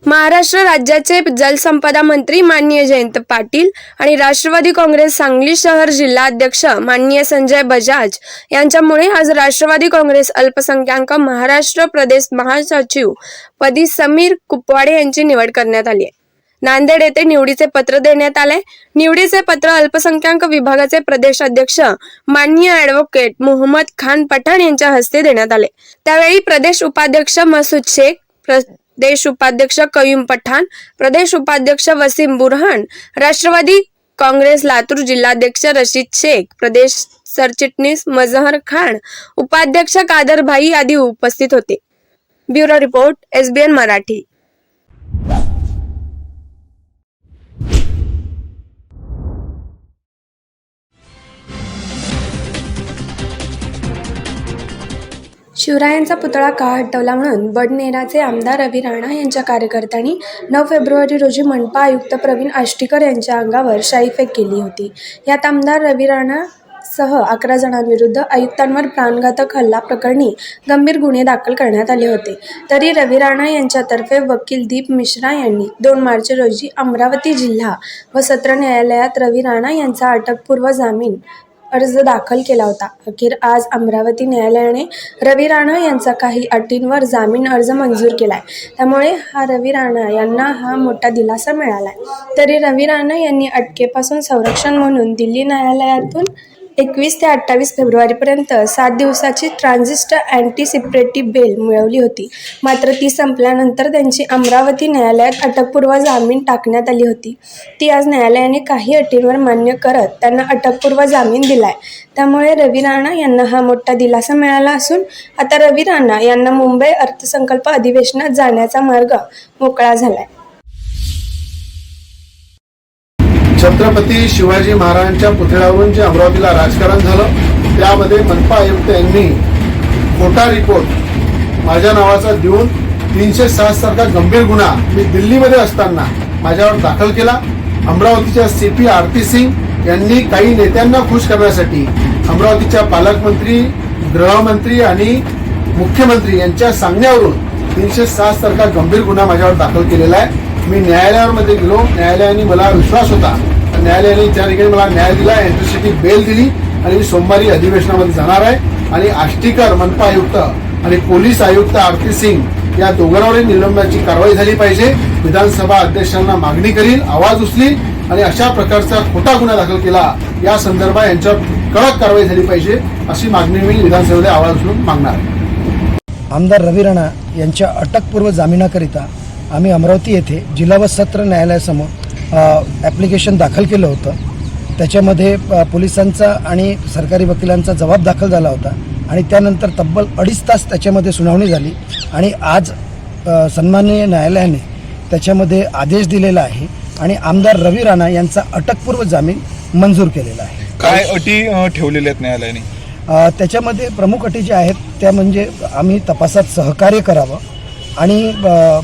Maharashtra राज्याचे जलसंपदा मंत्री माननीय जयंत पाटील आणि राष्ट्रवादी काँग्रेस सांगली शहर जिल्हा अध्यक्ष माननीय संजय बजाज यांच्यामुळे आज राष्ट्रवादी काँग्रेस अल्पसंख्याक महाराष्ट्र प्रदेश महासचिव पदी समीर कुपवाडे यांची निवड करण्यात आली आहे. नांदेड येथे निवडीचे पत्र देण्यात आले. निवडीचे पत्र अल्पसंख्याक विभागाचे प्रदेश अध्यक्ष माननीय ॲडव्होकेट मोहम्मद खान पठाण यांच्या हस्ते देण्यात आले. त्यावेळी प्रदेश उपाध्यक्ष मसूद शेख, प्रदेश उपाध्यक्ष कयूम पठाण, प्रदेश उपाध्यक्ष वसीम बुरहान, राष्ट्रवादी काँग्रेस लातूर जिल्हाध्यक्ष रशीद शेख, प्रदेश सरचिटणीस मजहर खान, उपाध्यक्ष कादर भाई आदी उपस्थित होते. Bureau report, SBN Marathi. शिवरायांचा पुतळा का हटवला म्हणून बडनेराचे आमदार रवी राणा यांच्या कार्यकर्त्यांनी 9 फेब्रुवारी रोजी मनपा आयुक्त प्रवीण आष्टीकर यांच्या अंगावर शाईफेक केली होती. यात आमदार रवी राणा सह 11 जणांविरुद्ध आयुक्तांवर प्राणघातक हल्ला प्रकरणी गंभीर गुन्हे दाखल करण्यात आले होते. तरी रवी राणा यांच्यातर्फे वकील दीप मिश्रा यांनी 2 मार्च रोजी अमरावती जिल्हा व सत्र न्यायालयात रवी राणा यांचा अटकपूर्व जामीन अर्ज दाखल केला होता. अखेर आज अमरावती न्यायालयाने रवी राणा यांचा काही अटींवर जामीन अर्ज मंजूर केलाय. त्यामुळे रवी राणा यांना हा मोठा दिलासा मिळालाय. तरी रवी राणा यांनी अटकेपासून संरक्षण म्हणून दिल्ली न्यायालयातून 21 ते 28 फेब्रुवारीपर्यंत 7 दिवसाची ट्रान्झिट अँटिसिपेटरी बेल मिळवली होती. मात्र ती संपल्यानंतर त्यांची अमरावती न्यायालयात अटकपूर्व जामीन टाकण्यात आली होती. ती आज न्यायालयाने काही अटींवर मान्य करत त्यांना अटकपूर्व जामीन दिलाय. त्यामुळे रवी राणा यांना हा मोठा दिलासा मिळाला असून आता रवी राणा यांना मुंबई अर्थसंकल्प अधिवेशनात जाण्याचा मार्ग मोकळा झालाय. छत्रपती शिवाजी महाराजांच्या पुतळ्यावरून जे अमरावतीला राजकारण झालं त्यामध्ये मनपा आयुक्त यांनी खोटा रिपोर्ट माझ्या नावाचा देऊन 307 सारखा गंभीर गुन्हा मी दिल्लीमध्ये असताना माझ्यावर दाखल केला. अमरावतीच्या CP आरती सिंग यांनी काही नेत्यांना खुश करण्यासाठी अमरावतीच्या पालकमंत्री, गृहमंत्री आणि मुख्यमंत्री यांच्या सांगण्यावरून 307 सारखा गंभीर गुन्हा माझ्यावर दाखल केलेला आहे. मी न्यायालयामध्ये गेलो. न्यायालयाने मला विश्वास होता. न्यायालयाने त्या ठिकाणी मला न्याय दिला, अँट्रिसिटी बेल दिली आणि मी सोमवारी अधिवेशनामध्ये जाणार आहे. आणि आष्टीकर मनपा आयुक्त आणि पोलीस आयुक्त आरती सिंग या दोघांवरही निलंबनाची कारवाई झाली पाहिजे. विधानसभा अध्यक्षांना मागणी करील, आवाज उचलील आणि अशा प्रकारचा खोटा गुन्हा दाखल केला या संदर्भात यांच्यावर कडक कारवाई झाली पाहिजे अशी मागणी मी विधानसभेमध्ये आवाज उचलून मागणार आहे. आमदार रवी राणा यांच्या अटकपूर्व जामिनाकरिता आम्ही अमरावती येथे जिल्हा व सत्र न्यायालयासमोर ॲप्लिकेशन दाखल केलं होतं. त्याच्यामध्ये पोलिसांचा आणि सरकारी वकिलांचा जबाब दाखल झाला होता आणि त्यानंतर तब्बल 2.5 तास त्याच्यामध्ये सुनावणी झाली आणि आज सन्माननीय न्यायालयाने त्याच्यामध्ये आदेश दिलेला आहे आणि आमदार रवी राणा यांचा अटकपूर्व जामीन मंजूर केलेला आहे. काय अटी ठेवलेल्या आहेत न्यायालयाने? त्याच्यामध्ये प्रमुख अटी ज्या आहेत त्या म्हणजे आम्ही तपासात सहकार्य करावं आणि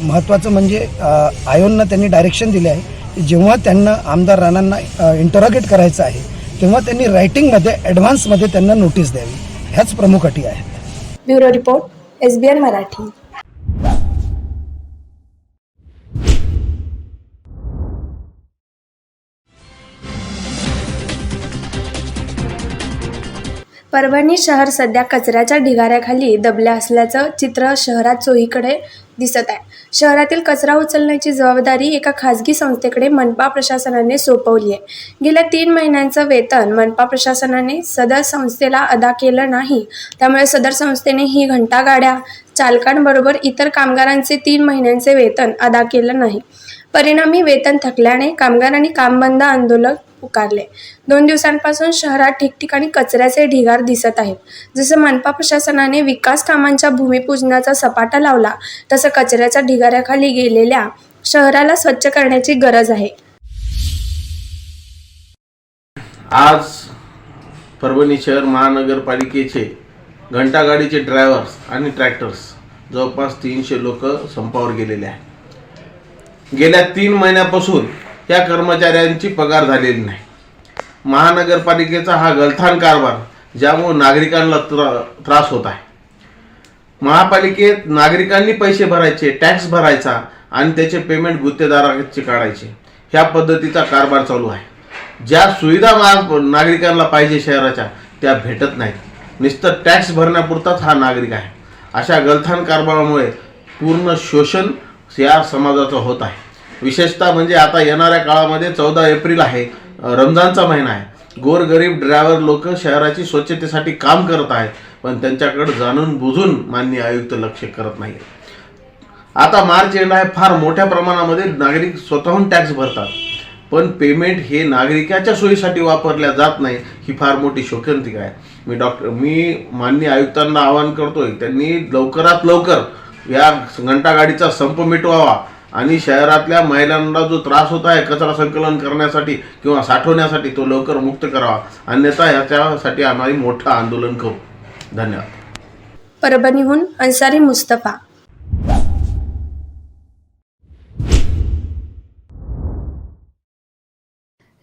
महत्त्वाचं म्हणजे आयोगनं त्यांनी डायरेक्शन दिले आहे की जेव्हा त्यांना आमदार राणांना इंटरोगेट करायचं आहे तेव्हा त्यांनी रायटिंगमध्ये ॲडव्हान्समध्ये त्यांना नोटीस द्यावी. ह्याच प्रमुख अटी आहेत. Bureau report, SBN Marathi. Parbhani शहर सध्या कचऱ्याच्या ढिगाऱ्याखाली दबले असल्याचं चित्र शहरात चोहीकडे दिसत आहे. शहरातील कचरा उचलण्याची जबाबदारी एका खाजगी संस्थेकडे मनपा प्रशासनाने सोपवली आहे. गेल्या 3 महिन्यांचं वेतन मनपा प्रशासनाने सदर संस्थेला अदा केलं नाही. त्यामुळे सदर संस्थेने ही घंटागाड्या चालकांबरोबर इतर कामगारांचे 3 महिन्यांचे वेतन अदा केलं नाही. परिणामी वेतन थकल्याने कामगारांनी कामबंद आंदोलन पुकारले. 2 दिवसांपासून शहरात ठिकठिकाणी कचऱ्याचे ढिगार दिसत आहेत. जसं मनपा प्रशासनाने विकास कामांच्या भूमिपूजनाचा सपाटा लावला तसं कचऱ्याच्या ढिगाऱ्याखाली गेलेल्या शहराला स्वच्छ करण्याची गरज आहे. आज परभणी शहर महानगरपालिकेचे घंटागाडीचे ड्रायव्हर्स आणि ट्रॅक्टर्स जवळपास 300 लोक संपावर गेलेले आहेत. गेल्या 3 महिन्यापासून या कर्मचाऱ्यांची पगार झालेली नाही. महानगरपालिकेचा हा गलथान कारभार ज्यामुळे नागरिकांना त्रास होत आहे. महापालिकेत नागरिकांनी पैसे भरायचे, टॅक्स भरायचा आणि त्याचे पेमेंट गुत्तेदाराचे काढायचे, ह्या पद्धतीचा कारभार चालू आहे. ज्या सुविधा नागरिकांना पाहिजे शहराच्या त्या भेटत नाहीत. नुसतं टॅक्स भरण्यापुरताच हा नागरिक आहे. अशा गलथान कारभारामुळे पूर्ण शोषण या समाजाचं होत आहे. विशेषतः म्हणजे आता येणाऱ्या काळामध्ये 14 एप्रिल आहे, रमजानचा महिना आहे. गोरगरीब ड्रायव्हर लोक शहराची स्वच्छतेसाठी काम करत आहेत, पण त्यांच्याकडे जाणून बुजून माननीय आयुक्त लक्ष करत नाही. आता मार्च एंड आहे, फार मोठ्या प्रमाणामध्ये नागरिक स्वतःहून टॅक्स भरतात, पण पेमेंट हे नागरिकाच्या सोयीसाठी वापरल्या जात नाही. ही फार मोठी शोकांतिका आहे. मी माननीय आयुक्तांना आवाहन करतोय, त्यांनी लवकरात लवकर या घंटागाडीचा संप मिटवावा आणि शहरातल्या महिलांना जो त्रास होत आहे कचरा संकलन करण्यासाठी किंवा साठवण्यासाठी तो लवकर मुक्त करावा. अन्यथा याच्यासाठी आम्ही मोठं आंदोलन करू. धन्यवाद. परभणीहून Ansari Mustafa.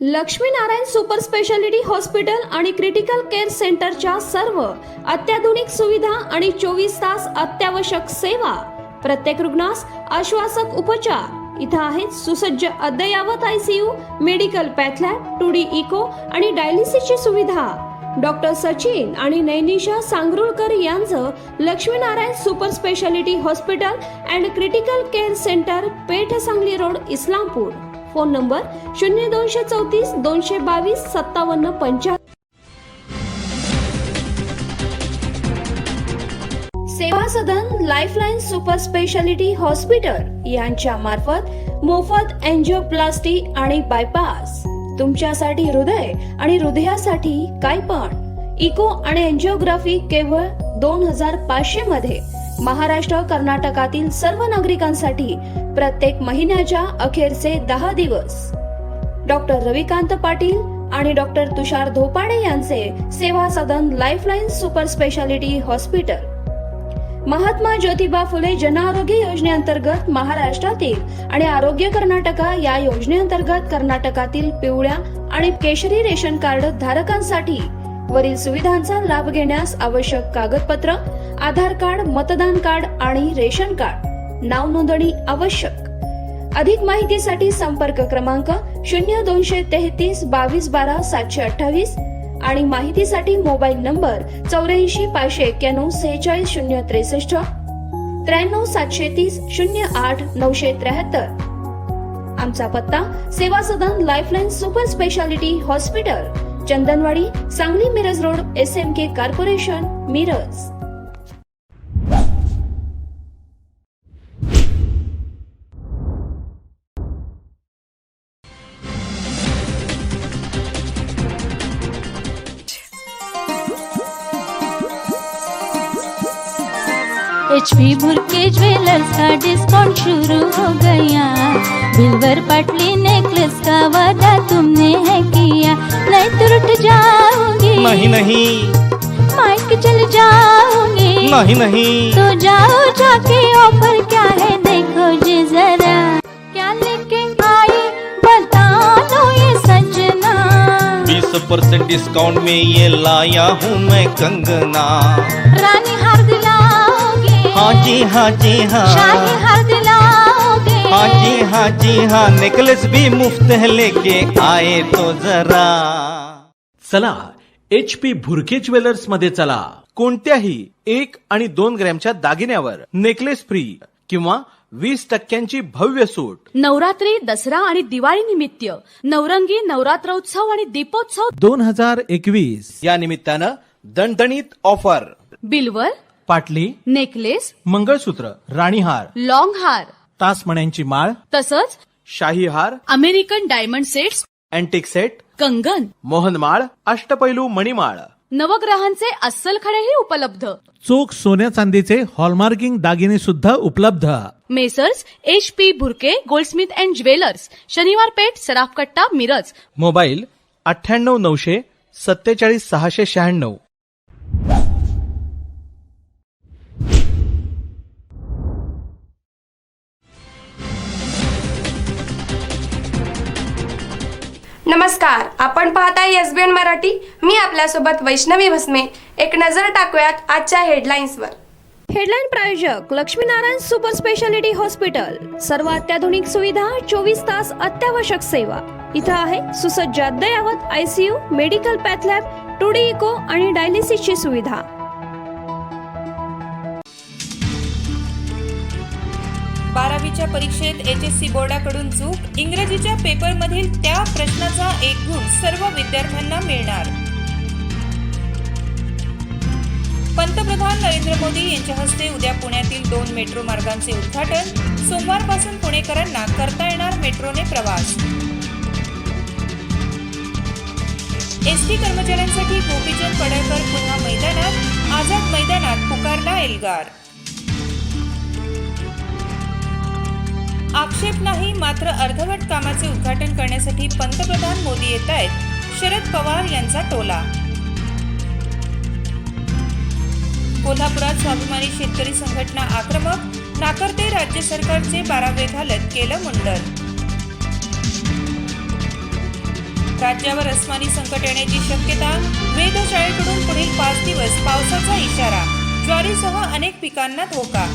Laxminarayan super speciality hospital आणि क्रिटिकल केअर सेंटरच्या सर्व अत्याधुनिक सुविधा आणि 24 तास अत्यावश्यक सेवा, प्रत्येक रुग्णास आश्वासक उपचार। इथं आहेत सुसज्ज अद्ययावत ICU, medical path lab, 2D echo आणि डायलिसिसची सुविधा। डॉक्टर सचिन आणि नैनिशा सांगरुळकर यांचं Laxminarayan super speciality hospital and critical care centre, Peth Sangli road, Islampur. Phone number 0234 222 5775। Seva Sadan lifeline super speciality hospital यांच्या मार्फत मोफत एंजिओप्लास्टी आणि बायपास, तुमच्यासाठी हृदय आणि हृदयासाठी काय पण इको आणि एंजिओग्राफी केवळ 2500 मध्ये। महाराष्ट्र कर्नाटकातील सर्व नागरिकांसाठी प्रत्येक महिन्याच्या अखेरचे 10 दिवस। डॉक्टर रविकांत पाटील आणि डॉक्टर तुषार धोपाडे यांचे Seva Sadan lifeline super speciality hospital, Mahatma Jyotiba Phule Jan Arogya योजनेअंतर्गत महाराष्ट्रातील आणि आरोग्य कर्नाटका या योजनेअंतर्गत कर्नाटकातील पिवळ्या आणि केशरी रेशन कार्ड धारकांसाठी वरील सुविधांचा लाभ घेण्यास आवश्यक कागदपत्र, आधार कार्ड, मतदान कार्ड आणि रेशन कार्ड, नाव नोंदणी आवश्यक। अधिक माहितीसाठी संपर्क क्रमांक 0233 22 12 728 आणि माहितीसाठी मोबाईल नंबर 84 591 46 063 93 730 08 973। आमचा पत्ता Seva Sadan lifeline super speciality hospital, Chandanwadi, Sangli Miraj road, SMK corporation, Miraj. HP Bhurke jewellers का डिस्काउंट शुरू हो गया। बिल्वर पटली नेकलेस का वादा तुमने है किया, नहीं तो रुठ जाओगी। नहीं नहीं माइक चल जाओगी। नहीं नहीं तो जाओ जाके ऑफर क्या है देखो जी जरा, क्या लेके आई बता दो ये सजना। 20% डिस्काउंट में ये लाया हूँ मैं कंगना। रानी हार दिलाओगे। हाँ जी हाँ जी हाँ। शाही हार दिलाओगे। हाँ जी हाँ, नेकलेस भी मुफ्त है लेके आए तो जरा। चला HP भुरके ज्वेलर्स मध्ये चला। कोणत्याही 1 आणि 2 ग्रॅमच्या दागिन्यावर नेकलेस फ्री किंवा 20% भव्य सूट। नवरात्री, दसरा आणि दिवाळी निमित्त नवरंगी नवरात्रोत्सव आणि दीपोत्सव 2021 या निमित्तानं दणदणीत ऑफर। बिल्वर, पाटली, नेकलेस, मंगळसूत्र, राणीहार, लॉंग हार, तासमण्यांची माळ, तसंच शाही हार, American diamond sets, antique set, कंगन, मोहनमाळ, अष्टपैलू मणिमाळ, नवग्रहांचे अस्सल खडेही उपलब्ध। चोख सोन्या चांदीचे हॉलमार्किंग दागिने सुद्धा उपलब्ध। Messrs HP Bhurke Goldsmith and jewellers, शनिवार पेठ, सराफकट्टा, मिरज। मोबाईल 98 900 47 696। नमस्कार, आपण पाहताय SBN मराठी। मी आपल्यासोबत वैष्णवी भस्मे। एक नजर टाकूयात आजच्या हेडलाईन्सवर। हेडलाईन प्रायोजक लक्ष्मीनारायण सुपर स्पेशालिटी हॉस्पिटल, सर्व अत्याधुनिक सुविधा, 24 तास अत्यावश्यक सेवा। इथं आहे सुसज्ज अद्ययावत ICU, medical path lab, 2D echo आणि डायलिसिसची सुविधा। 12वीच्या परीक्षेत HSC बोर्डाकडून चूक, इंग्रजीच्या पेपरमधील त्या प्रश्नाचा 1 गुण सर्व विद्यार्थ्यांना मिळणार। पंतप्रधान नरेंद्र मोदी यांच्या हस्ते उद्या पुण्यातील 2 मेट्रो मार्गांचे उद्घाटन। सोमवारपासून पुणेकरांना करता येणार मेट्रोने प्रवास। ST कर्मचाऱ्यांसाठी गोपीचंद पडळकर पुन्हा मैदानात, आझाद मैदानात पुकारला एल्गार। आक्षेप नाही, मात्र अर्धवट कामाचे उद्घाटन करण्यासाठी पंतप्रधान मोदी येत आहेत, शरद पवार यांचा टोला। कोल्हापुरात स्वाभिमानी शेतकरी संघटना आक्रमक, नाकारते राज्य सरकारचे 12वे घालत केलं मुंडन। राज्यावर अस्मानी संकट येण्याची शक्यता, वेधशाळेकडून पुढील 5 दिवस पावसाचा इशारा, ज्वारीसह अनेक पिकांना धोका.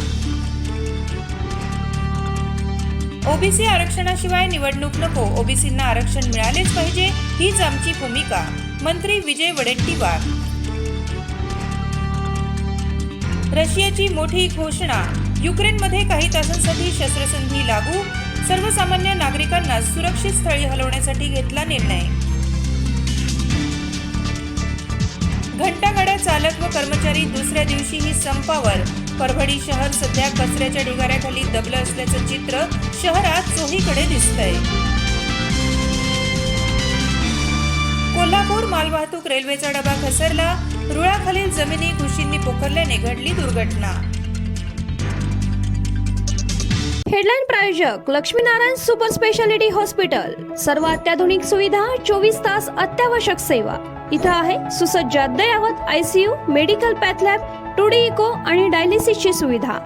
ओबीसी आरक्षणाशिवाय निवडणूक नको, ओबीसींना आरक्षण मिळालेच पाहिजे, हीच आमची भूमिका. मंत्री विजय वडेट्टीवार. रशियाची मोठी घोषणा, युक्रेनमध्ये काही तासांसाठी शस्त्रसंधी लागू, सर्वसामान्य नागरिकांना सुरक्षित स्थळी हलवण्यासाठी घेतला निर्णय. घंटागाड्या चालक व कर्मचारी दुसऱ्या दिवशीही संपावर. परभणी शहर सध्या कचऱ्याच्या ढिगाऱ्याखाली दबलं असल्याचं चित्र शहरात चोहीकडे दिसतंय. कोल्हापूर मालवाहतूक रेल्वेचा डबा घसरला, रुळाखालील जमिनी घुशींनी पोखरल्याने घडली दुर्घटना. हेडलाईन प्रायोजक लक्ष्मीनारायण सुपर स्पेशालिटी हॉस्पिटल. सर्व अत्याधुनिक सुविधा, 24 तास अत्यावश्यक सेवा. इथं आहे सुसज्ज अद्ययावत ICU, medical path lab, 2D echo आणि डायलिसिसची सुविधा.